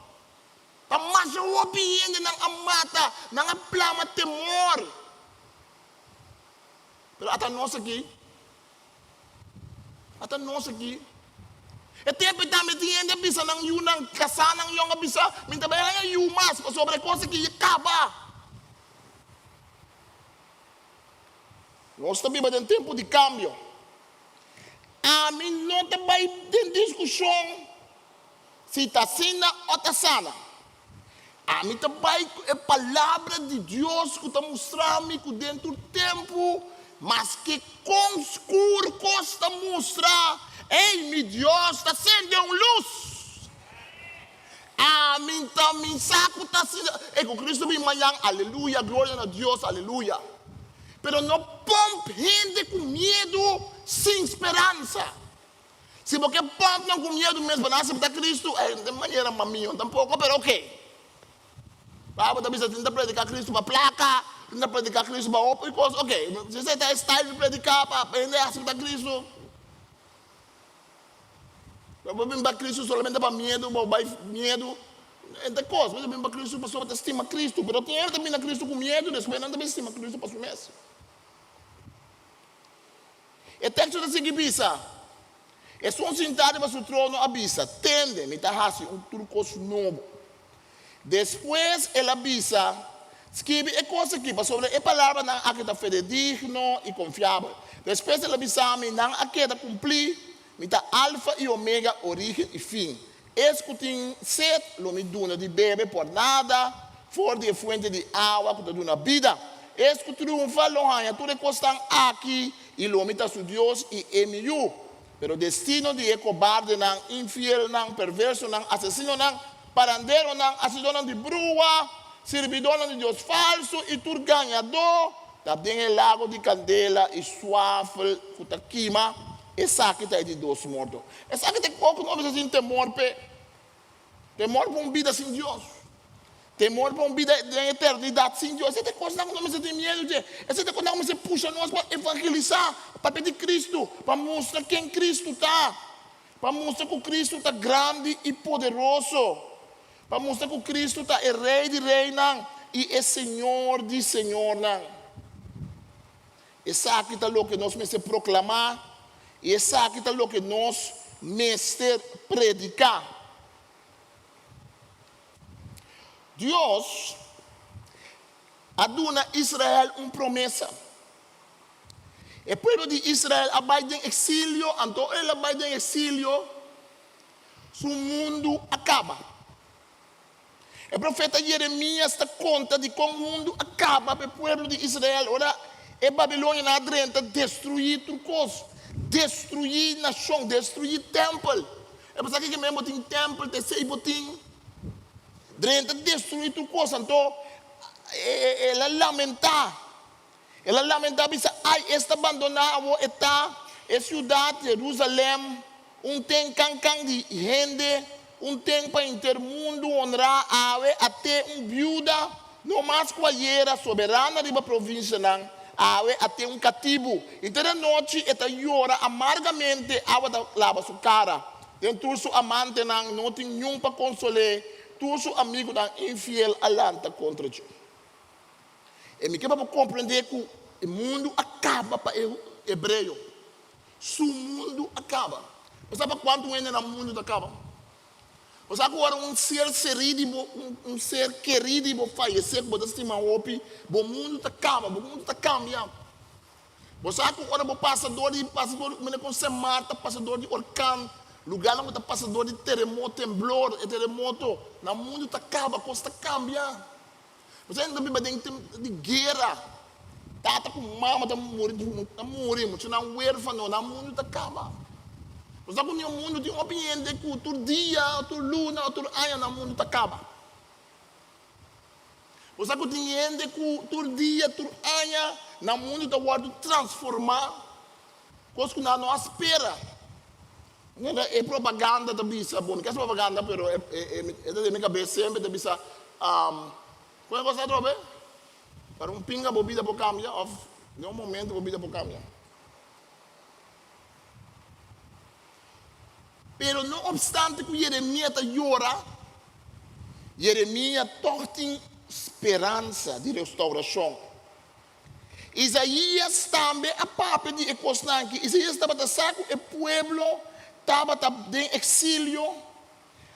A mais opinião na mata, na plama temor. Pero até nós aqui. E tempo também tinha de bisa nang yunang kasar nang yung bisa, minta bayar yumas sobre coisa que acaba. Nós também vai ter tempo de cambio. A mim não também tem discussão se está sendo ou está sana. A mim também é palavra de Deus que está mostrando que dentro do tempo, mas que com escuro costa mostrar. Ei, meu Deus, está sendo uma luz. A mim também saco está sendo. É com Cristo bem manhã, aleluia, glória a Deus, aleluia. Pero não pompe gente com medo, sem esperança. Se você pompe não com medo mesmo, nasce para Cristo, de maneira maminho, tampouco, pero ok. Para também você tenta predicar Cristo para placa, tenta predicar Cristo para outra coisa, ok. Se você tem style de predicar para aprender a aceitar Cristo, para vir para Cristo solamente para medo, para medo, é coisa. Mas vir para Cristo para só estima Cristo, mas tem ele também na Cristo com medo, depois não também estima Cristo para sua mesa. E texto da seguinte, E sono sentado para su trono avisa, tende, me tahasi turcos novo. Depois ela avisa, escreve e coisa aqui, sobre a palavra não há que está fidedigno e confiável. Depois ela avisa, não há que cumprir, me tá alfa e omega, origem e fim. Escutem set, lo me duna de bebe por nada, for de fuente de água que te duna vida. Escutem triunfa, lo hanha, tudo costan aqui, e lo me tá su Deus e emiu. Pero destino de cobarde, não, infiel, não, perverso, não, assassino, não, parandero, não, assassino de brua, servidor de Deus falso, e tu ganhador, também é lago de candela e suave, que queima, e saque tá de Deus morto. E saque tem pouco nome assim, temor por uma vida sem Deus. Temor por uma vida de eternidade sem Deus. Essa é coisa que nós temos medo de. Essa é coisa que nós puxa nós para evangelizar, para pedir Cristo, para mostrar quem Cristo está. Para mostrar que o Cristo está grande e poderoso. Para mostrar que o Cristo está é rei de rei não, e é Senhor de Senhor não. Essa aqui está o que nós me proclamar. E essa aqui está o que nós mestre predicar. Deus aduna Israel uma promessa. O povo de Israel vai em exílio, então ele vai em exílio, o mundo acaba. O profeta Jeremias está conta de como o mundo acaba para o povo de Israel. Ora, a Babilônia na adrenta destruir tudo coisa. Destruir nação, destruir templo. É por isso que mesmo tem templo, tem sei botim. Drenta destruir tudo coisa. Então, ela lamenta. Ela lamenta, bisa, ai, esta abandonado está, a cidade de Jerusalém, tem cancang de gente, tem para intermundo honrar até viúda, não mais qualquer soberana de uma província, não. Até cativo. Então, a noite, ela llora amargamente, lava sua cara. Tem todo seu amante, não tem nenhum para consolar. Todo seu amigo infiel, alanta contra ti. E me quer para compreender que o mundo acaba para o hebreu. O mundo acaba. Você sabe quanto ainda no mundo acaba? Você sabe agora um ser querido, um ser querido, falecer, que você estima o mundo acaba, o mundo está cambiando. Você sabe agora o passador, como se mata, passador de orcão, lugar onde está passador de terremoto, temblor, terremoto, no mundo acaba, a coisa está cambiando. Você ainda vive de guerra. Tata com mama está morrendo, você não é huérfano, no mundo acaba. Você sabe que o mundo tem um ambiente que todo dia, todo luna, todo ano, no mundo acaba. Você sabe que tem gente que todo dia, todo ano, no mundo está guardando transformar, coisa que não espera. É propaganda também, bom, não é propaganda, mas é da minha cabeça sempre, também, qual é que você trouxe? Para pinga, a bebida para cambiar, ou em um momento, a bebida para cambiar. Pero não obstante que Jeremias llora, Jeremias tem esperança de restauração. Isaías também a papa de Ecosnanque. Isaías estava a saco, o povo estava em exílio.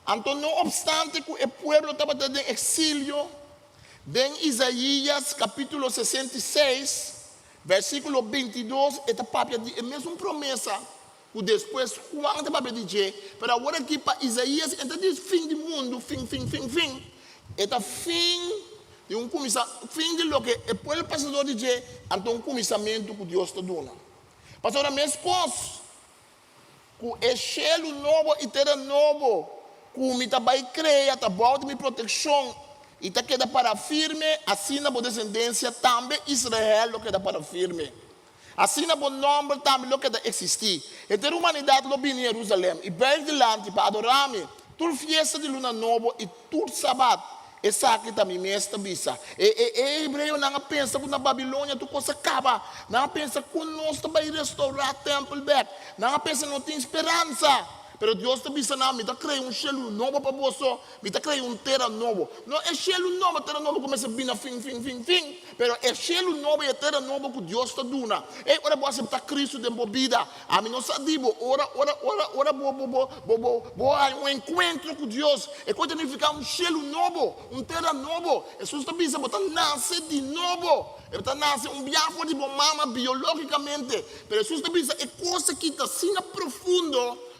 Então, não obstante que o povo estava em exílio, em Isaías capítulo 66, versículo 22, esta papa de a mesma promessa. E depois, Juan estava a dizer, para agora aqui para Isaías, então diz fim do mundo, fim. Este fim de começamento, fim de lo que o povo passador dizer, então começamento que Deus está dando. Pastor, a mesma coisa, que o cielo novo e terra novo, que me está vai criar, está volta de proteção, e está queda para firme, assim na boa descendência, também Israel lo queda para firme. Assim na bom nome também lo queda existir. Então a humanidade lo vem em Jerusalém, e bem delante para adorar-me, toda fiesta de luna nova e todo sábado. Essa aqui também mestra bisa. E hebreu não pensa que na Babilônia tu coisa acaba. Não pensa que nós também restaurar o templo back. Não pensa que não tem esperança. Pero Deus está pensando, me está criando cielo novo para você, me está criando terra novo. Não é cielo novo, terra novo começa a vir na fim. Pero é cielo novo e terra novo que Deus está dando. E ora você está Cristo de vida. A mim não sabe, ora, um encontro com Deus. E quando significa cielo novo, terra novo. Jesus está pensando, você nasce de novo. Ele nasce biafo de mama biologicamente. Pero Jesus está pensando, é coisa que está assim profundo.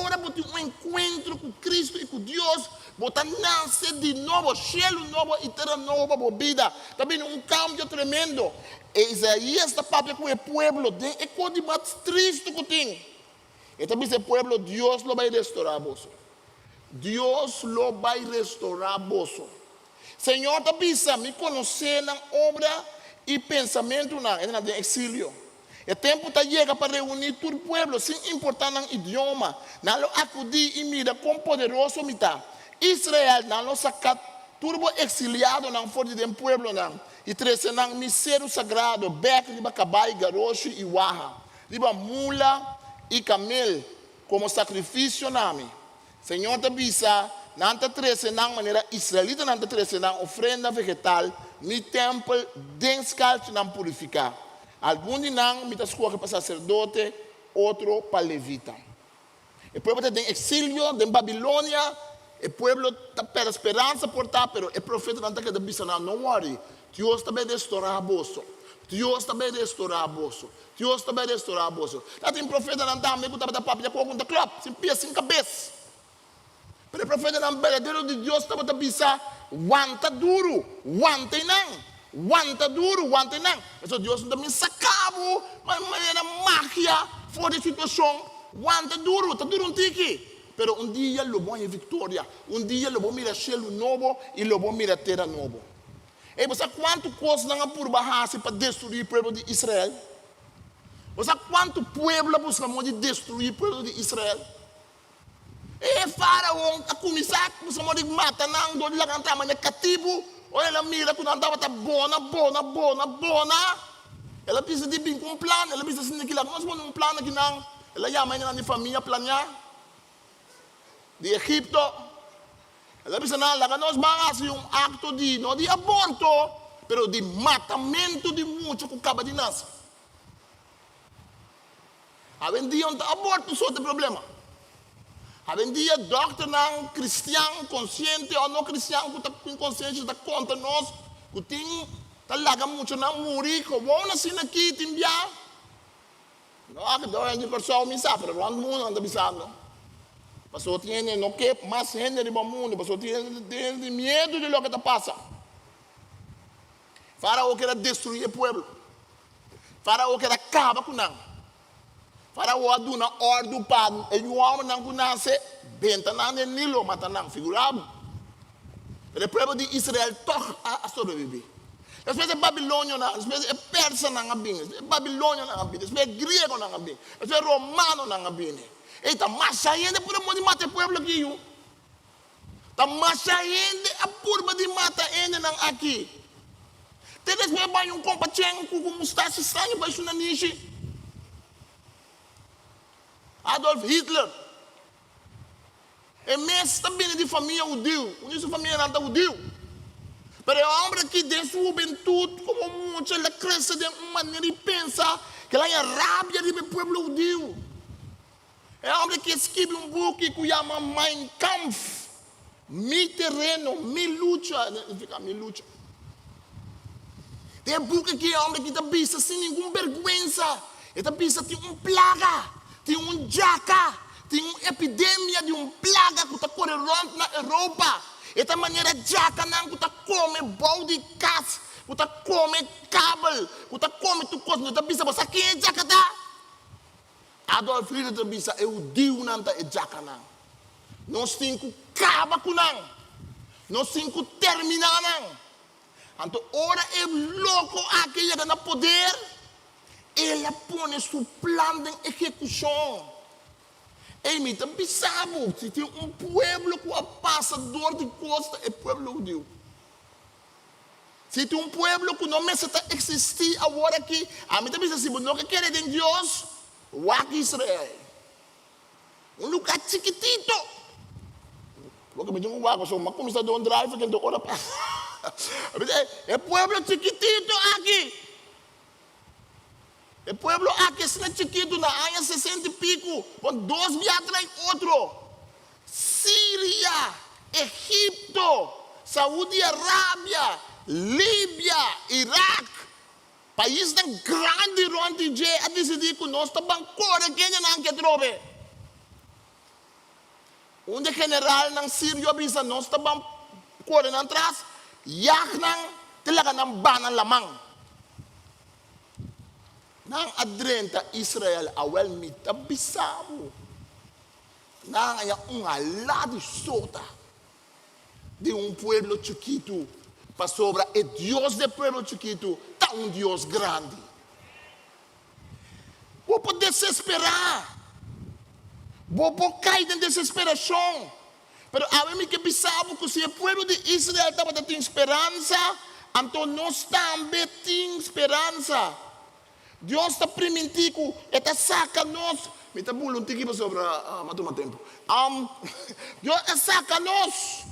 Ora você um encontro com Cristo e com Deus, você nasce de novo, cielo novo e terra nova para a vida. Também cambio tremendo. E Isaías está falando com o povo, é coisa mais triste que tem. E também esse povo, Deus lo vai restaurar você. Deus lo vai restaurar você. Senhor, também me conhecer na obra e pensamento no exílio. O tempo está chegando para reunir todo o povo, sem importar o idioma. Não acudir e mira com poderoso mita. Israel não saca turbo exiliado não fora do povo não. E treze não mistério sagrado, beco de cabai, garocho e waha. Liba mula e camel como sacrifício nami. Senhor te bisa, não te treze não maneira israelita não te treze não ofrenda vegetal, ni templo descalço não purificar. Alguns não me escolhem para sacerdote, outro para levita. O povo está em exílio, em Babilônia. O povo está pela esperança por estar, mas o profeta não está dizendo, não worry. Deus também restaurar você. Deus também restaurar você. Deus também restaurar você. Lá tem profeta não está, amigo, está papo, já com o club, sem pia, sem cabeça. Mas o profeta não verdadeiro de Deus está dizendo, wanta duro, wanta não. Wanta duro, wanta não. Mas Deus não me sacava, mas era máquina fora da situação. Wanta duro, está duro um tique. Pero um dia lo bom é vitória. Um dia lo bom mira cielo novo e lo bom mira terra novo. E você sabe quanto coisa não há por barraça para destruir o povo de Israel? Você sabe quanto povo buscamos de destruir o povo de Israel? E Faraó, a começar, buscamos de matar, não, do lá cantar, mas é cativo. Olha, ela mira quando andava, está bona. Ela precisa de vir com um plano, ela precisa de aquilo. Nós vamos um plano aqui, não. Ela chama ainda de família planear. De Egipto. Ela precisa, não, nós vamos fazer um acto de, não de aborto, mas de matamento de muitos que acaba de nascer. Havem dia um aborto, só tem problema. Havem dia, doctor não, cristiano, consciente ou não cristiano, que está consciente, está contra nós, que tem, está larga muito, não morrer, que vão nascer aqui, tem enviar. Não, que dói de pessoa, me sabe, mas o mundo anda pensando. Mas só tem, não quer mais gente no mundo, mas só tem medo de lo que está passando. Faraó quer destruir o povo. Faraó quer acabar com nós. Faraó aduna ordem para o homem não nasce, benta não é nilo, mata não, figurado. O povo de Israel toca a sobreviver. Às vezes é Babilônia, às vezes é Persa não abine, é Babilônia não abine, às vezes é grego não abine, às vezes é romano não abine. Eita, mas ainda por amor de matar o povo aqui. Tá mas ainda a curva de matar ainda não aqui. Teres me vai um compatinho com mustache estranho para isso na niche. Adolf Hitler. É mesmo também de família judeu. Unisse família não está judeu. Mas é um homem que de sua juventude, como muito, ele cresce de uma maneira e pensa que ela é rábia do povo judeu. É um homem que escreve um livro que chama Mein Kampf. Mi terreno, mi luta. Fica mi luta. Tem um livro que é um homem que está pensa sem nenhuma vergonha. Ele está pensa tem uma plaga. Tem jaca, tem uma epidemia de plaga que está correndo na Europa. E da maneira jaca não que está comendo bol de caça, que está comendo cabo, que está comendo tudo coisa, está pensando, mas quem é jaca tá? Adolf Hitler está pensando, eu digo não é jaca não. Nós temos que acabar com não. Nós temos que terminar não. Então, ora é louco aqui chega no poder. Ela põe seu plano de execução. E me está pensando, se tem um povo que é passador de costa, é o povo judeu. Se tem um povo que não está existir agora aqui, a mim está pensando, se não quer de Deus, o Israel. Un lugar chiquitito. Porque me digo, guapo, soy más comisario de un drive que el de hora para. El pueblo chiquitito aquí. El pueblo aquí es chiquito, en la año 60 y pico, con 2 viajes y otro. Siria, Egipto, Saudi Arabia, Libia, Irak. País tan grande onde je a decidir que nós estamos correndo quem não quer trobe. Onde general ng Sirio bisa nós estamos correndo atrás, yak nang talaga ng banan lamang. Nang adrenta Israel awel mitabisabo. Nang aya lado sota de pueblo chiquito para sobra e Dios de pueblo chiquito está Dios grande. Vou por desesperar. Vou por cair em desesperação. Pero a mim que pensava que se o pueblo de Israel estava tendo esperança, então nós também temos esperança. Deus está permitindo, está saca nós. Me está bulando aqui para sobre matuma tempo. Deus saca nós.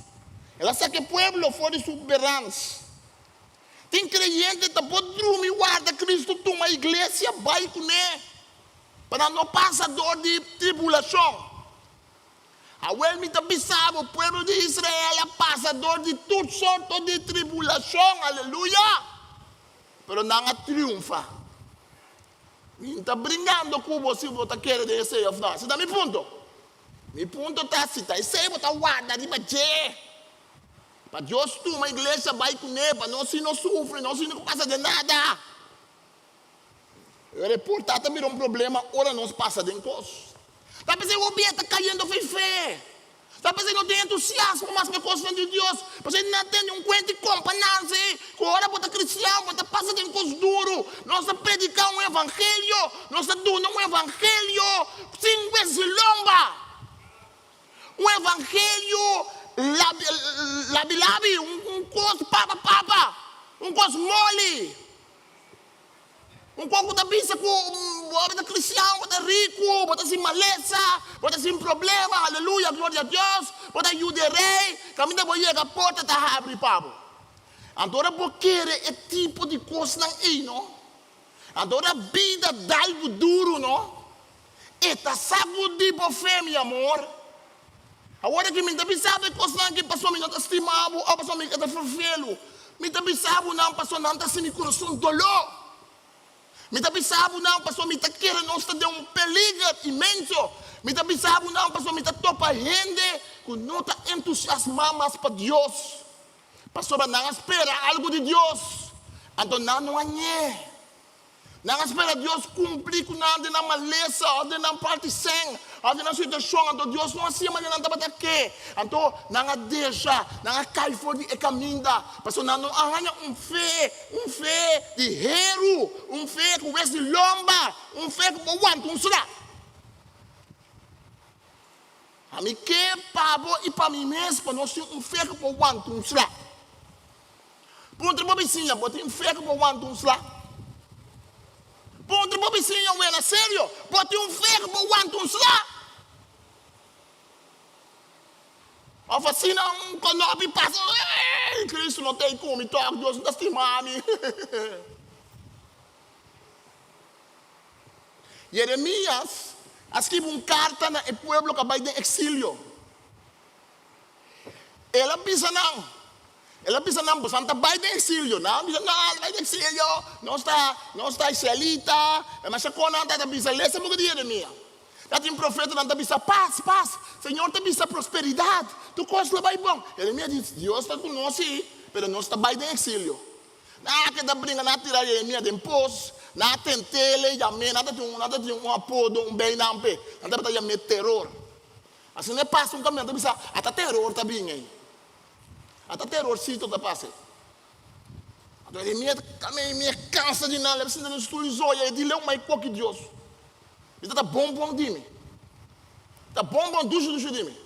Ela saca o pueblo fora de superança. Tem creyente que pode dormir guarda Cristo toma a igreja vai com ele para não passar dor de tribulação. A me está pensando o pueblo de Israel passa dor de tudo sorte de tribulação, aleluia. Pero não triunfa. Está brincando com você, você quer dizer of não. Você dá meu ponto? Meu ponto está se está isso aí você guarda de bater. Para Deus tu uma igreja vai com ele, para nós se não sofre, nós se não passa de nada. O reportado também um problema, ora nós passa de coisa. Está pensando o bem está caindo fé. Está pensando não tem entusiasmo mais para coisas de Deus. Você não tem um cuento de companhia, que ora bota cristão, bota passa de coisas duro. Nós está predicando um evangelho, nós está dando um evangelho sem vezes lomba. Um evangelho labi, coisa papa, coisa mole. Coisa da bisa com bota cristão, bota rico, bota sem maleza, bota sem problema, aleluia, glória a Deus, bota ajudarei, caminho vou chegar a porta tá abre pabo. Agora porque é tipo de coisa não é, não? Agora a vida dá algo duro, não? Eta saco de fé, meu amor. Agora que me está pensando coisa que passou me não estimado, ou passou me está fervelo, me está pensando não passou não está sem coração dolor. Me está pensando não passou me está querendo não está de perigo imenso. Me está pensando não passou me está topa gente que não está entusiasmado mais para Deus. Passou não espera algo de Deus. Então não é. Não espera Deus cumprir com nada de na maleza, ou de na parte sem, ou de na situação, então Deus não assim, mas não está aqui. Então, não deixa, não cai fora de caminho, porque não arranha fé de hero, fé com esse lomba, fé com o wanto, será? A mim que pabo e para mim mesmo, para nós ter fé com o wanto, será? Por outro lado, sim, botar fé com o wanto, será? Ponto para vizinho, é sério? Bote ferro para o antus lá. A vacina, canopy passa. Cristo não tem como, então Deus não está estimando. Jeremias escreve carta no pueblo que vai de exílio. Ela pisa não. Ela pensa, não, você não vai de exílio, não? Não, vai de exílio, não está israelita, mas a cona não está pensando, lê essa boca de Jeremias. Já tem um profeta, não está pensando, paz, Senhor está pensando prosperidade, tu coisa vai bom. Jeremias diz, Deus está conosco, mas não está vai de exílio. Nada que está brincando, nada tirar Jeremias de imposto, nada tem tele, nada tem um apodo, bem não, nada tem chamar terror. Assim não passa um caminho, está pensando, até terror está bem aí. Até terrorcito da passe. Então ele me cansa de nada, ele precisa nos estudos, ele diz, leu mais pouco que Deus. Ele está bom de mim. Está bom, ducho de mim.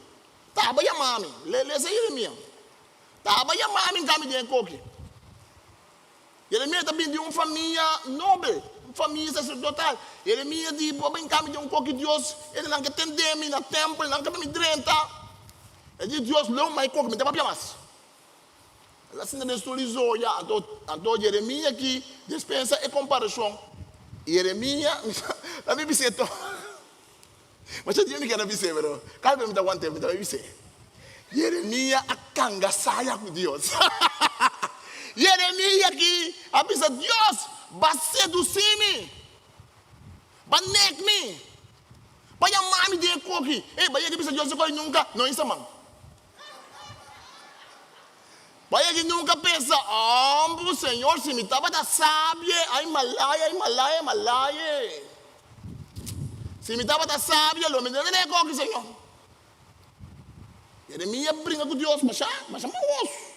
Tá, vai a mami, lê aí Jeremias. Tá, vai a mami, caminho de coque. Jeremias também de uma família nobre, família sacerdotal. Jeremias disse, vou bem caminho de coque Deus, ele não quer atender-me na templo, não quer me drenta. Ele disse, Deus, não mais coque, me dá para mais. Assim, ele historizou, então Jeremias aqui dispensa e comparação. Jeremias, la Bibbia dice, mas eu não quero dizer, mas cada me dá um tempo, me dá dizer. Jeremias akanga saya com Deus. Jeremias aqui, a pessoa, Deus, vai seduzir-me, vai negar-me, vai amar-me de coque. Ei, vai que Deus nunca, não isso, mano. Vai que nunca pensa, Senhor, se me estava da sábia, ai malaya. Se me estava da sábia, lo me deu de coque, Senhor. Jeremias brinca com Deus, mas é maluco.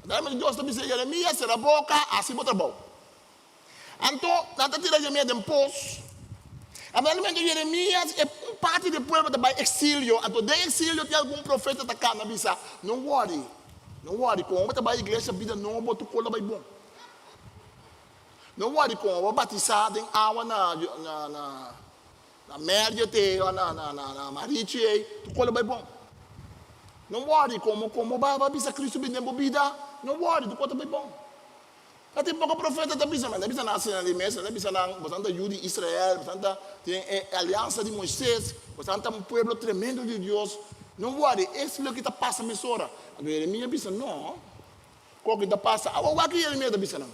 Daí Deus está dizendo, Jeremias será boca, assim botar bom. Então, nada tira Jeremias de um poço. A verdade é Jeremias é parte do povo do exílio. Então, de exílio tem algum profeta da cana, bisa. Não worry, com o trabalho da igreja, a vida não botou cola vai bom. Não worry com o batizado em água na merda, na marite, tu cola vai bom. Não worry como vai bisa Cristo bem vida. Não worry, tu conta bem bom. Até pouco profeta da bisa, mas bisa nasce na mesa, bisa na bastante Judá Israel, bastante tem aliança de Moisés, bastante um povo tremendo de Deus. Não worry, esse é o que está passando nessa hora. Jeremias bisa não, qual que está passando? O que Jeremias bisa não?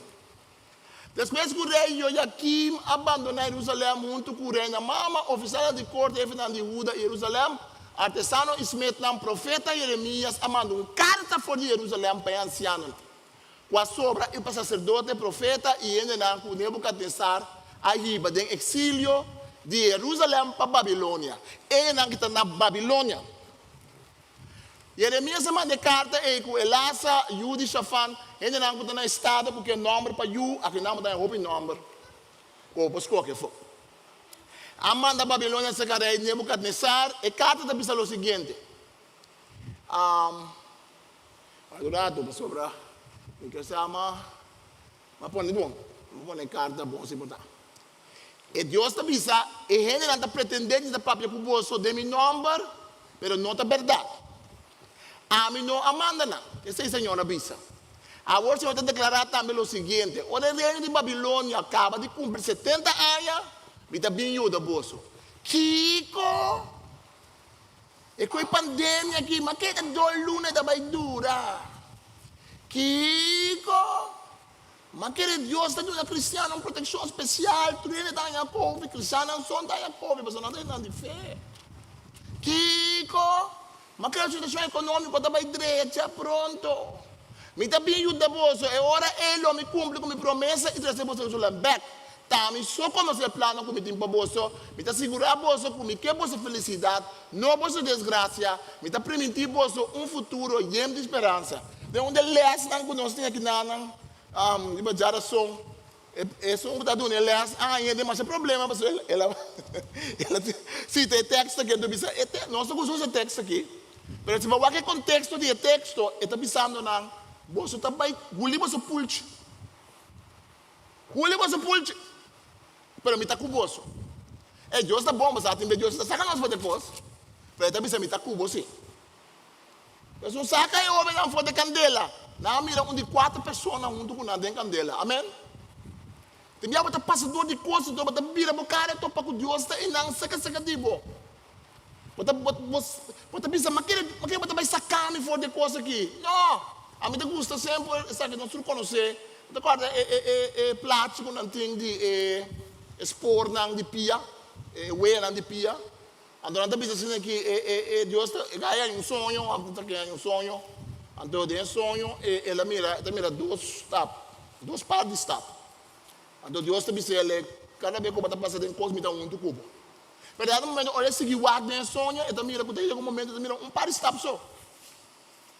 Depois que o rei Joaquim abandonou Jerusalém, junto com o rei na mama, oficial de corte, Fernando de Judá, Jerusalém. Artesano Smith, o profeta Jeremias, mandou uma carta para Jerusalém para o anciano. Com a sobra, e para o sacerdote, profeta, e ainda com Nebuchadnezzar, aí, do exílio de Jerusalém para Babilônia. Ele não está na Babilônia. Jeremias mandou carta com Elasa, Yudi, Shafan, ele não está no estado, porque o nome para Yu, aqui não está em nome, ou para escolher for. Amanda Babilônia se carrega Nebuchadnezzar e carta da bisa o seguinte. Adorado, para sobrar. Porque se ama, mas põe bom. Põe carta bom se botar. E Deus está bisa, e ele não está pretendendo da papel com bolso de meu nome, mas não é verdade. A mim não amanda não. Essa é a senhora bisa. Agora o Senhor está declarando também o seguinte. O rei de Babilônia acaba de cumprir 70 anos. Está bem da bolso. Kiko! E com a pandemia aqui, mas que é 2 lunas da vai durar? Kiko! Mas que Deus está dando a cristiana uma proteção especial. Tu não está em Covid, cristiana não está em Covid, mas não está de fé. Kiko! Mas que a situação econômica está bem direita, pronto. Me está bem da bolso. E agora ele me cumpre com minha promessa e traz você o back. Também só como você plano com o tempo bolso, me está segurar bolso com que bolso felicidade, não bolso desgraça, me está permitir bolso futuro lleno de esperança. De onde lês não conhece aqui nada, de geração, isso um dado né lês, ainda mais problema, mas ela se tem texto aqui do bisa, nós não usamos texto aqui, mas se você contexto de texto, está pensando na bolso tá bem, guli bolso pulch. Pero me está com o bolso. É Deus está bom, mas a atender Deus está sacando nós fazer coisas. Pero também me está com o bolso. Mas não saca eu homem não for de candela. Não mira onde 4 pessoas junto com nada em candela. Amém? Tem já botar passador de coisas, botar vira o cara, topa com Deus está e não saca tipo. Botar pensa, mas que botar vai sacar me for de coisas aqui. Não. A mim gusta sempre, sabe, nós não conhecemos. Guarda, plástico não tem de expor não de pia, ué não de pia. Então não está pensando que Deus ganha um sonho, ganha um sonho. Então de sonho, ela mira 2 pares de stap. Então Deus está pensando, cada vez que você passa de coisa, me dá um cubo. Mas no momento, olha seguir o ar de sonho, então mira, porque em algum momento, mira par de stap só.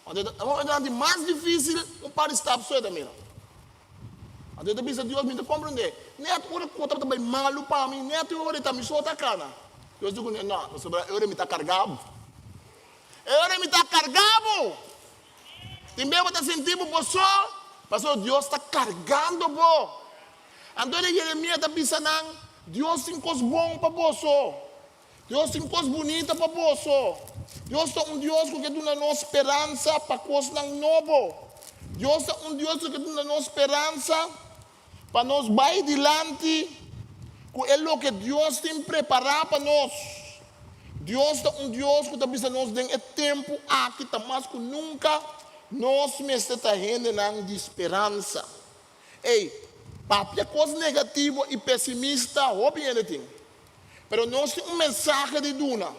Então é mais difícil par de stap só, mira. Então eu penso, Deus me compreende. Nem a tua conta também malo para mim, nem a tua hora está me solta a cana. Deus diz, não, eu me está carregado. Eu me está carregado. Também você sentir por você, mas Deus está carregando, pô. Então Jeremias está pensando, Deus tem coisas boas para você. Deus tem coisas bonitas para você. Deus é Deus que dá nossa esperança para coisas novas. Deus é Deus que dá nossa esperança para nós ir adiante com o que Deus tem preparado para nós. Deus é Deus que está pensando nós tem tempo aqui, tá mais que nunca nós me está rendendo de esperança. Ei, papai, coisa negativa e pessimista, hope anything. Pero nós temos mensagem de Duna.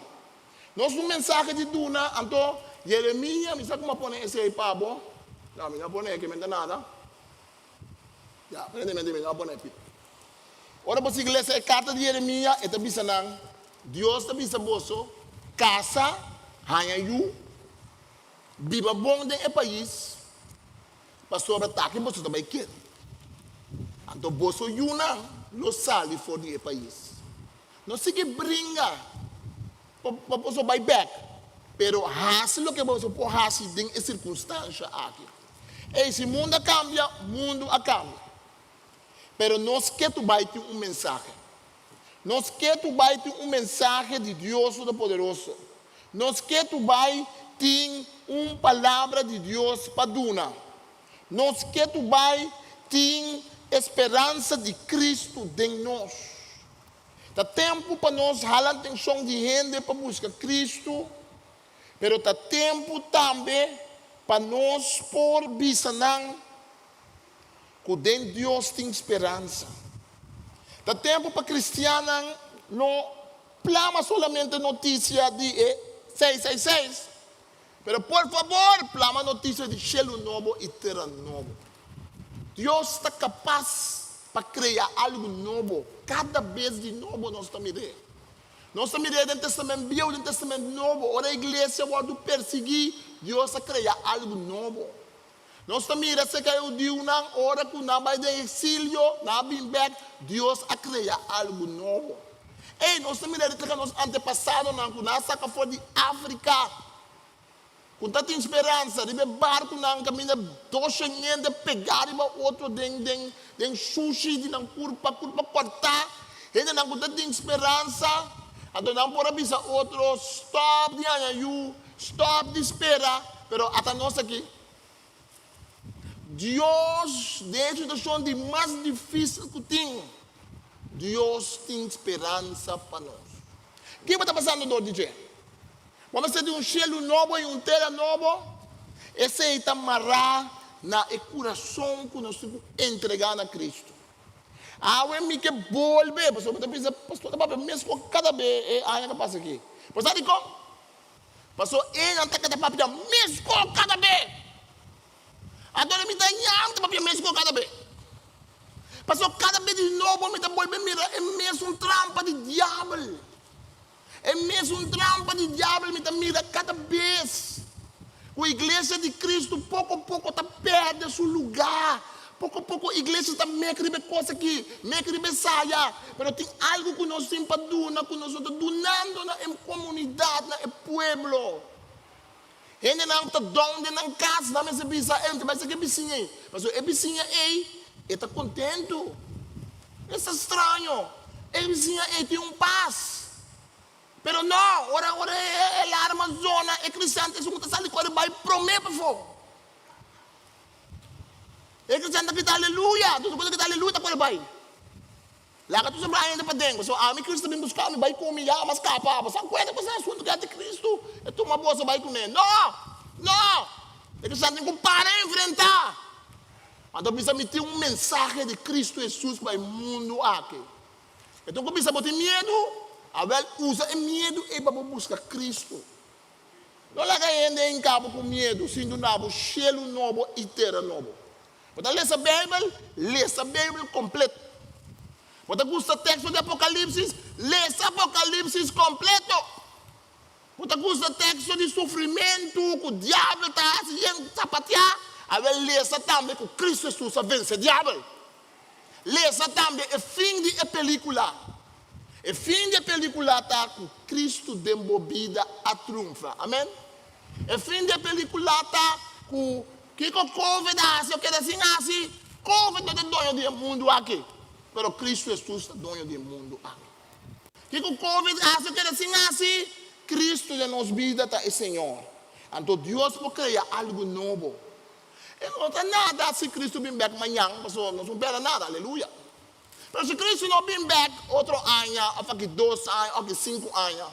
Nós temos mensagem de Duna, então, Jeremias, me sabe como põe esse aí, Pablo? Não, me não põe aqui, não nada. Já, me não põe aqui. Ora, você lê essa carta de Jeremias, e está pensando, Deus está pensando, você, casa, hanhayu, viva bom no país, para sobre-ataque, você também quer. Então, você não sai fora do país. Não se que brinca para você vai back, pero hace lo que você pode fazer em circunstância aqui. E se o mundo cambia, o mundo cambia. Pero nós que tu vai ter mensagem. Nós que tu vai ter mensagem de Deus Todo-Poderoso. Nós que tu vai ter palavra de Deus para dar. Nós que tu vai ter esperança de Cristo em nós. Está tempo para nós jalar atenção de gente para buscar Cristo, mas está tempo também para nós por visar que Deus tem esperança. Está tempo para cristianos não plama solamente notícia de 666, mas por favor, plama notícia de cielo novo e terra novo. Deus está capaz para criar algo novo. Cada vez de novo nós estamos mirando. Nós estamos mirando no Testamento Velho e no Testamento Novo. Ora a igreja vai perseguir, Deus vai criar algo novo. Nós estamos mirando se caiu de uma hora que não vai de exílio, não vai back, Deus vai criar algo novo. Ei, nós estamos mirando que nós antepassados, que nós saca fora de África. Com tanta esperança, de barco não caminha 200 pegar e outro den sushi de não curva cortar, ainda não com tanta esperança, então não pode avisar outro stop de anhayu, stop de espera, pero até nós aqui, Deus desde a situação de mais difícil que tem, Deus tem esperança para nós. O que está passando do DJ? Vamos ter um cielo novo e uma terra nova. Esse aí está amarrado na coração que nós temos que entregar a Cristo. Agora me que volve, pastor, pastor, mesmo cada vez, aí que passa aqui. Pastor, digo, pastor, ele não está cada papel, mesmo cada vez. Agora me dá nham, papel mesmo cada vez. Pastor, cada vez de novo me está volvendo, mira, é mesmo trampa de diabo. É mesmo trampa de diabo, me mira cada vez. A igreja de Cristo, pouco a pouco, está perdendo seu lugar. Pouco a pouco, a igreja está meio que coisa aqui, meio que saia. Mas tem algo que nós temos para doar, que nós estamos donando na comunidade, no pueblo. Ele não está dando na casa, não é bisa, mas é que vizinha. Mas o vizinha, ele está contente. Isso é estranho. O vizinha, tem paz. Pero não, ora é arma zona, é cristão, é sumo sali quando vai prometer para fora. É cristão que está aleluia, tu pode que está aleluia tá quando vai. Lá que tu sempre ainda para dentro, so a mim Cristo me buscar, me vai comer, mas capa, mas aguenta com esse assunto que é de Cristo, é tu uma boa só vai comer. Não, é cristão tem que parar enfrentar. Então precisa me ter mensagem de Cristo Jesus para o mundo aqui. Então precisa botar medo. Abel usa medo para buscar Cristo. Não lá que ainda em cabo com medo, sendo novo, cielo novo e terra novo. Então lê a Bíblia completa. Quando custa texto de Apocalipse, lê esse Apocalipse completo. Quando custa texto de sofrimento, que o diabo está fazendo sapatear, Abel lê essa também que Cristo Jesus vence o diabo. Lê essa também é fim de película. E fim de película está com Cristo desenvolvida a triunfa. Amém? E fim de película está com que Covid, se eu quero assim, Covid todo dono do mundo aqui. Pero Cristo Jesus é dono do mundo. Que com o Covid, que assim, Cristo de nossa vida está o Senhor. Então Deus pode criar algo novo. E não tem nada se Cristo vem back amanhã, não espera nada, aleluia. Mas se Cristo não vem back outro ano, ou que 2 anos, ou que 5 anos.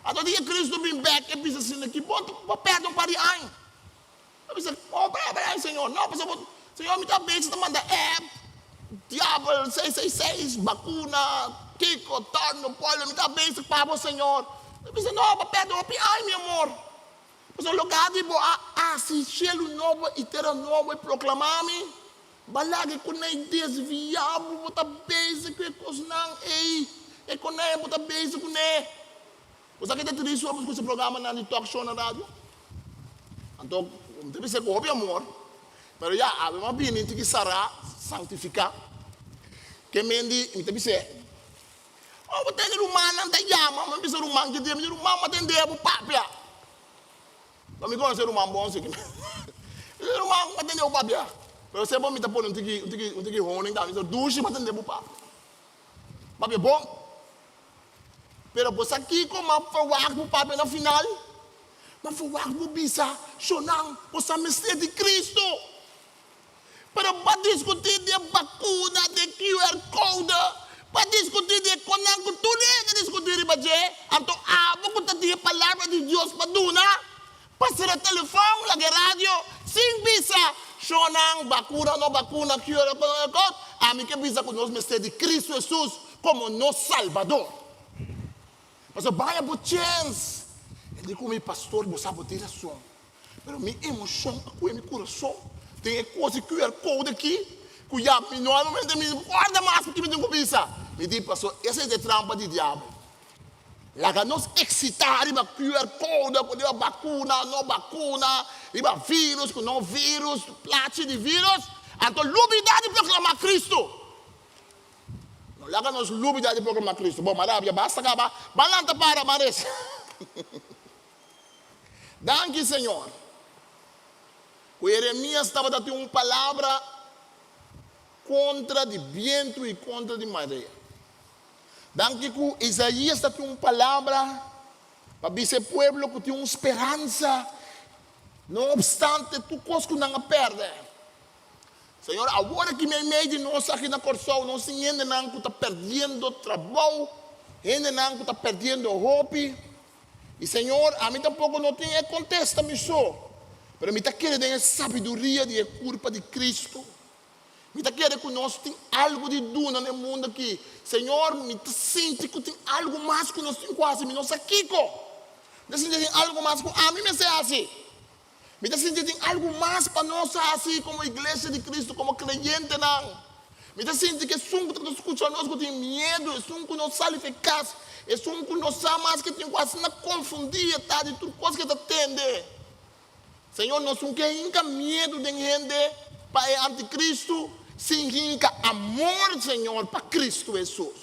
Então dia Cristo vem back, e pensa assim, que bom, perdão para o ano. Eu penso, peraí, Senhor, não, Senhor, me dá bem, você está mandando app, Diabo 666, vacuna, Kiko, Torno, Polo, me dá bem, você paga, Senhor. Eu penso, não, perdão para o ano, meu amor. Mas o lugar de se cielo novo e terra novo e proclamar-me, balagi ko na desviar, bota base que coisa não é com ele, bota base com ele. Você aqui tem triste com esse programa na talk show na rádio? Então, deve ser com amor. Mas já, há uma opinião que será santificar. Que mendi, me deve ser. Oh, você tem rumah nanti jama, mas bisa rumah que dia, rumah maten dia bu papia. Kami kau nasi rumah bom sikit. Rumah maten dia bu papia. Pero saya minta pun untuk honing dah, untuk dushi maten dia bu papia. Papia bom. Pero bos aqui como forward bu papia na final, mas forward bu bisa, sonang, bos a mistério de Cristo. Para discutir de vacuna, de QR Code, para discutir de conang kutuli, de discutir de baje, anto abo ko tadi palavra de Deus paduna, pasar telefone, lagi radio, sing bisa, sonang vacuna no vacuna QR Code, ami que bisa conosco mistério de Cristo Jesus como nosso Salvador. Mas vai por chance, ele como pastor, você sabe ter razão, pero minha emoção, com meu coração. Tem coisa que QR Code aqui, que já me não é momento me guarda mais porque me tem cobiça. Me diz pastor, essa é a trampa de diabo. Lá que nós excitar iba QR Code, com iba vacuna, não vacuna, iba vírus, com não vírus, plate de vírus, então lubidade de proclamar Cristo. Não lá que nós lubidade de proclamar Cristo. Bom, maravilha, basta acabar, balanta para Mares. Danke, Senhor. O Jeremias estava dando uma palavra contra de vento e contra de mareia. Danke que Isaías está dando uma palavra para esse povo que tem uma esperança. Não obstante, tu coisas não perde. Senhor, agora que me meio de nós aqui na Corsol, nós ainda não está perdendo trabalho, ainda não está perdendo hobby. E Senhor, a mim tampouco não tem contesta-me só. Pero me está querendo a sabedoria de culpa de Cristo. Me está querendo que nós tem algo de duna no mundo aqui. Senhor, me está sentindo que tem algo mais que nós temos quase. Me não sei aqui. Me está sentindo algo mais que a mim me sei assim. Me está sentindo algo mais para nós assim como igreja de Cristo, como crente não. Me está sentindo que som que nós escutamos nós que tem medo, é som que nós sabe eficaz, é som que nós sabemos que tem quase não confundir, tá de tudo coisa que está tendo. Senhor, nós não queremos medo de gente para anticristo, sim, amor, Senhor, para Cristo Jesus.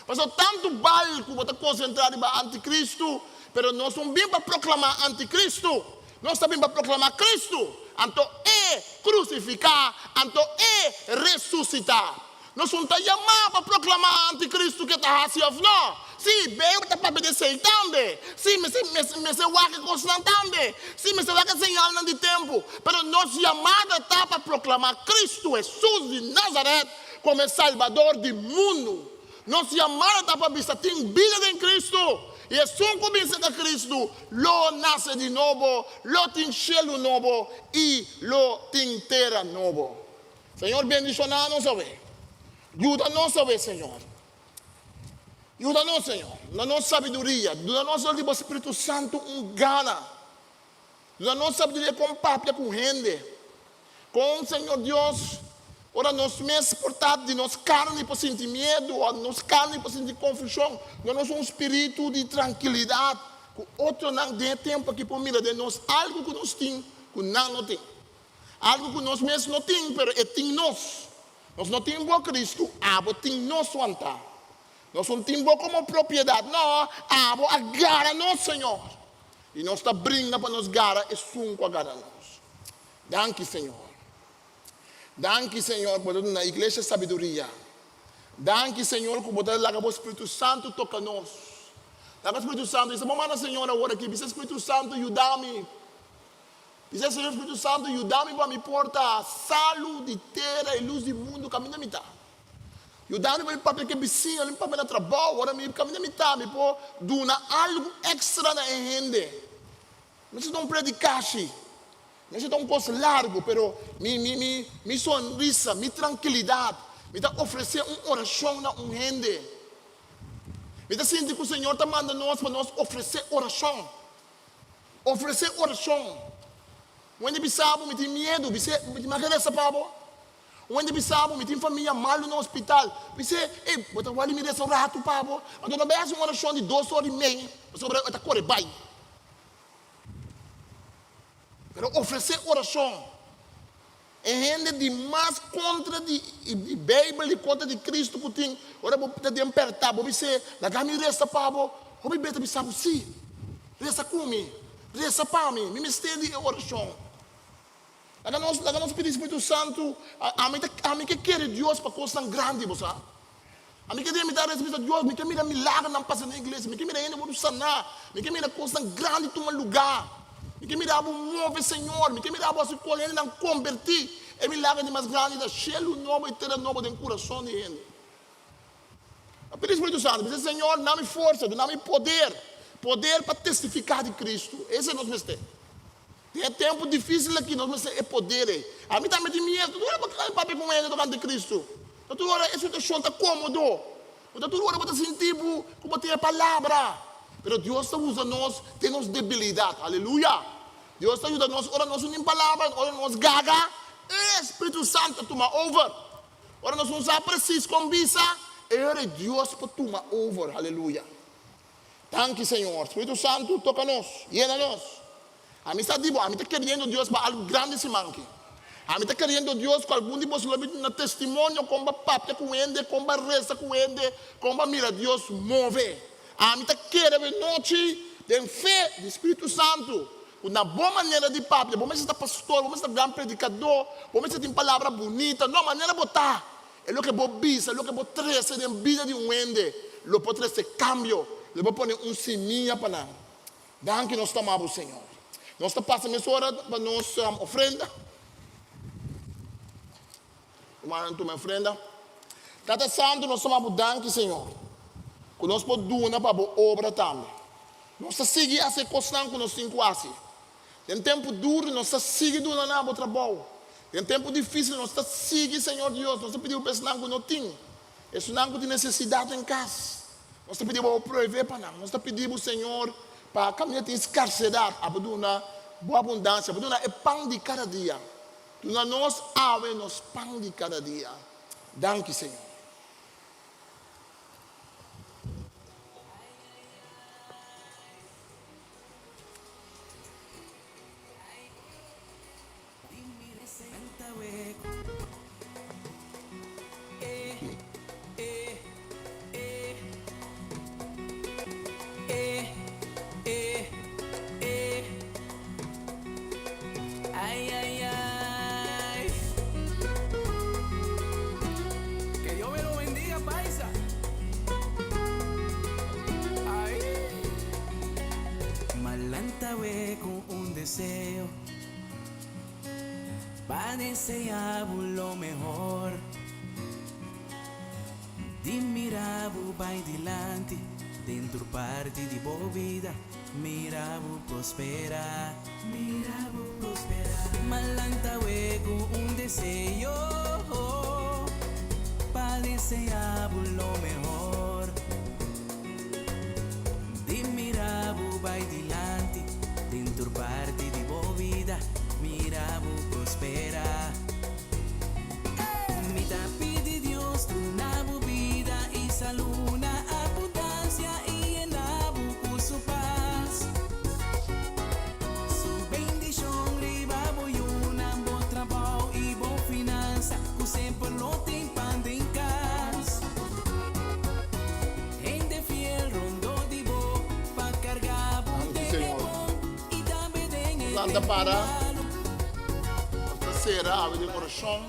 Mas tanto vale que você concentrar para anticristo, mas nós não vimos para proclamar anticristo, nós também para proclamar Cristo. Então é crucificar, então é ressuscitar. Nós não estamos chamados para proclamar anticristo que está assim, não. Sim, bem, está para obedecer também. Sim, mas se waka constante também. Sim, mas se waka señal não de tempo. Mas nós chamados está para proclamar Cristo Jesus de Nazaré como Salvador do mundo. Nós chamados está para ver tem vida em Cristo. E é só começa com Cristo, lo nasce de novo, lo tem cielo novo e lo tem terra novo. Senhor, bendicionar nós, ajuda-nos, Senhor. Ajuda-nos, Senhor, na nossa sabedoria, ajuda-nos o Espírito Santo gana, ajuda-nos sabedoria com papo, com gente, com o Senhor Deus, ora nós mesmos portados de nossa carne para sentir medo, ou nossa carne para sentir confusão, nós somos um espírito de tranquilidade, que outro não tem tempo aqui para mirar de nós, algo que nós temos, que não tem, algo que nós mesmos não temos, mas é tem nós não temos o Cristo, mas tem nós o altar. Nós não temos como propriedade, não, agarra nós, Senhor. E nós está brincando para nos agarrar, e sunco agarra nós. Danke, Senhor. Danke, Senhor, por na igreja sabedoria. Danke, Senhor, que botar lá o Espírito Santo toca nós. Lá o Espírito Santo, isso é Senhor, agora aqui, precisa Espírito Santo ajudar-me. Precisa Senhor Espírito Santo ajudar-me para me portar salo de terra e luz do mundo, caminho da mitad. Ajudar-me para me papel que vizinho, me papel de trabalho, agora me caminho da mitad, me pôr doar algo extra na gente. Não se não predicar, não se não coisa largo, pero me sonrisa, me tranquilidade, me dá oferecer uma oração na gente. Me dá sentir que o Senhor está mandando nós para nós oferecer oração. Oferecer oração. Quando bisabo me tem medo, me regressa para você. Quando bisabo me tem família mal no hospital, você, bota o ali me resta um rato para você. Mas não é uma oração de 2 horas e meia, você vai estar correndo bem. Pero oferecer oração é gente de mais contra de Bíblia e contra de Cristo que tem. Ora, vou te apertar, vou dizer, lá me resta para você. Vou me bisabo sim, resta comigo, resta para mim, me estende a oração. Lá nós pedimos Espírito Santo, a mim que quer Deus para coisa tão grande, você. A mim que me dá respeito a Deus, me que me dá milagre não passa na igreja, me que me dá ainda vou sanar, me que me dá coisa tão grande tomar lugar, me que me dá move Senhor, me que me dá você colher não convertir, é milagre de mais grande da cielo novo e terra nova do coração de gente. Eu pedi Espírito Santo, me diz Senhor, dá-me força, dá-me poder para testificar de Cristo. Esse é o nosso mistério. É tempo difícil aqui, nós vamos ter poder. A mim também tem medo, tu olha para o papel com ele tocando de Cristo. Tu olha, esse chão está cômodo. Tu olha para sentir como tem a palavra. Mas Deus está usando nós, temos debilidade. Aleluia. Deus está ajudando nós, ora nós não tem palavra, ora nós gaga. Espírito Santo toma over. Ora nós não sabemos preciso com visa. Ora Deus para tomar over. Aleluia. Danke, Senhor. Espírito Santo toca nós, llena nós. A mim está querendo Deus para algo grande se manque. A mim está querendo Deus com algum de vocês no testemunho, como papo com ele, como reza com ele, como mira Deus move. A mim está querendo noite de fé do Espírito Santo. Uma boa maneira de papo, vamos ser pastor, vamos ser grande predicador, vamos ser tem palavra bonita, não maneira botar. É o que vou bisa, é o que vou trazer na vida de ende, lo pode trazer cambio, lo vou pôr seminha para nós. Danke nós tomamos Senhor. Nós estamos passando essa hora para nós ofrenda. Uma ofrenda. Cada santo nós estamos dando, Senhor. Que nós podemos dar para a obra também. Nós estamos seguindo essa coisa que nós temos quase. Em tempo duro, nós estamos seguindo o trabalho. Em tempo difícil, nós estamos seguindo, Senhor Deus. Nós estamos pedindo para esse que não tem. Esse que tem necessidade em casa. Nós estamos pedindo para prover para nós. Nós estamos pedindo, Senhor, para caminhar tem escassez, a uma boa abundância, a uma é pão de cada dia. Tu na nós ave nos pão de cada dia. Danke, Senhor. Con un deseo para desear lo mejor. De mirar vai dilante dentro parte de boa vida. Mira prosperar, mira prosperar. Malanta con un deseo para desear lo mejor. De mirar vai dilante dentro parte de boa vida, mira prosperar. Me da pide Dios una vida y salud, una abundancia y en su paz. Su bendición riba voy una buen trabajo y buena finanza, que sempre lo tem pan de casa. En de fiel rondo de bo pa cargar Anda para esta será de coração,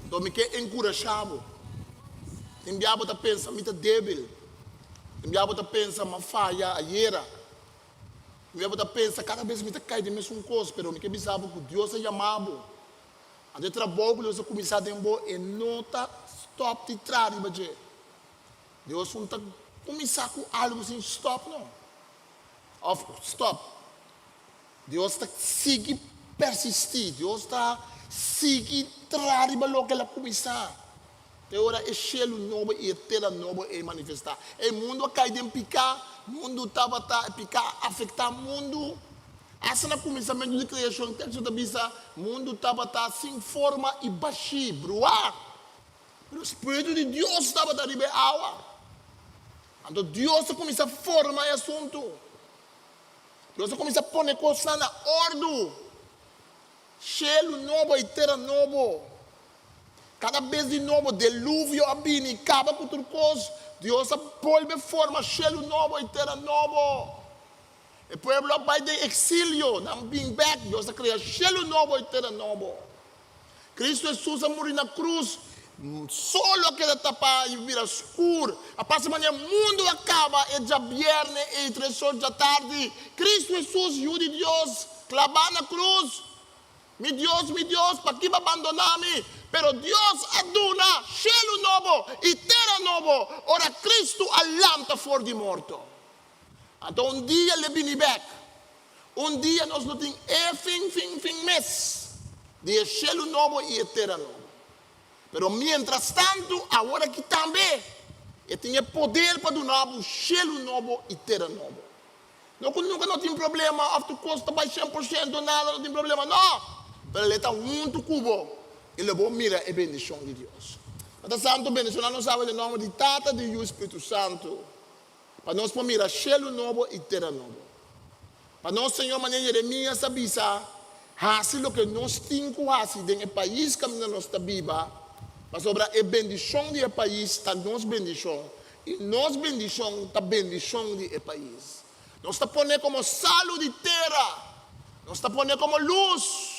do me que encorajado, o diabo está pensando, muito débil. O diabo está pensando, uma falha, a era. O diabo está pensando, cada vez me cai de mesmo coisa, mas me que sabe que Deus é chamado. A gente trabalha, Deus começar a tempo e não está stop de trás, Deus não está começar com algo sem stop, não. Of stop. Deus está seguir persistir. Deus está seguir trás o que ela começar. Agora é cheio novo e terra novo é manifestar. O mundo cai de picar, o mundo estava picar, afetar o mundo. Essa no começamento de criação, texto da Bíblia, o mundo estava sem forma e baixo, bruar. Mas o Espírito de Deus estava da riba água. Então Deus começa a formar o assunto. Deus começa a pôr coisas na ordem. Cheio novo e terra novo. Cada vez de novo, dilúvio abini, acaba com outra coisa. Deus volve forma, cheio novo e terra novo. O povo vai de exílio, não being back. Deus cria cheio novo e terra novo. Cristo Jesus morreu na cruz. Solo que tapa e vira escuro. A próxima manhã o mundo acaba. É já viernes e 3 horas da tarde. Cristo Jesus, Filho de Deus, clavar na cruz. Mi Deus, para que abandonar-me? Pero Deus aduna, cielo novo e terra novo. Ora Cristo alanta for de morto. Então dia ele vem back. Dia nós não temos fim mês. De cielo novo e terra novo. Pero mientras tanto, agora que também, eu tenho poder para donar um cielo novo e terra novo. Nunca não tem problema, after custa vai 100%, nada, não tem problema, não. Pero ele está junto cubo. Ele vai mirar a bendição de Deus. Mas a Santo bendição, não sabe o nome de Tata de Deus Espírito Santo. Para nós mirar cielo novo e terra novo. Para nós, Senhor, maneira Jeremias avisa, assim o que nós temos no país que nós estamos viva, mas sobre a bendição do país está nossa bendição. E nossa bendição está a bendição do país. Nós está pondo como salo de terra. Nós está pondo como luz.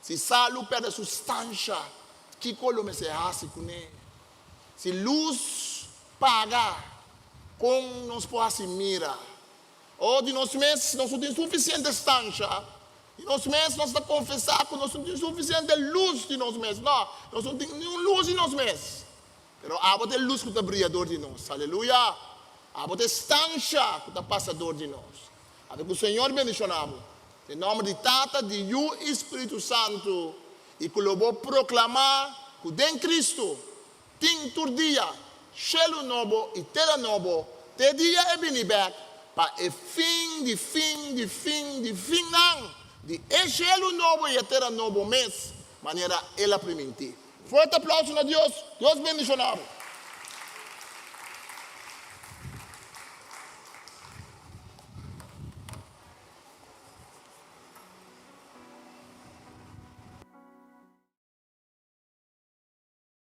Se salo perde a substância, que colome se hace com ele. Se luz paga, como nós podemos mirar. Ou de nós mesmos, nós não temos suficiente substância. De nós mesmos, nós estamos confessando que nós não temos suficiente luz de nós mesmos. Não, nós não temos nenhuma luz de nós mesmos. Mas há uma luz que está brilhador de nós. Aleluia. Há uma substância que está passador de nós. Até que o Senhor bendicionamos. Em nome de Tata, de Yu Espírito Santo, e que eu vou proclamar que em Cristo tem todo dia, cielo novo e terra novo, te dia é venir back, para o fim, de não, de cielo novo e terra novo mês, maneira ela permitir. Forte aplauso a Deus, Deus bendicionado.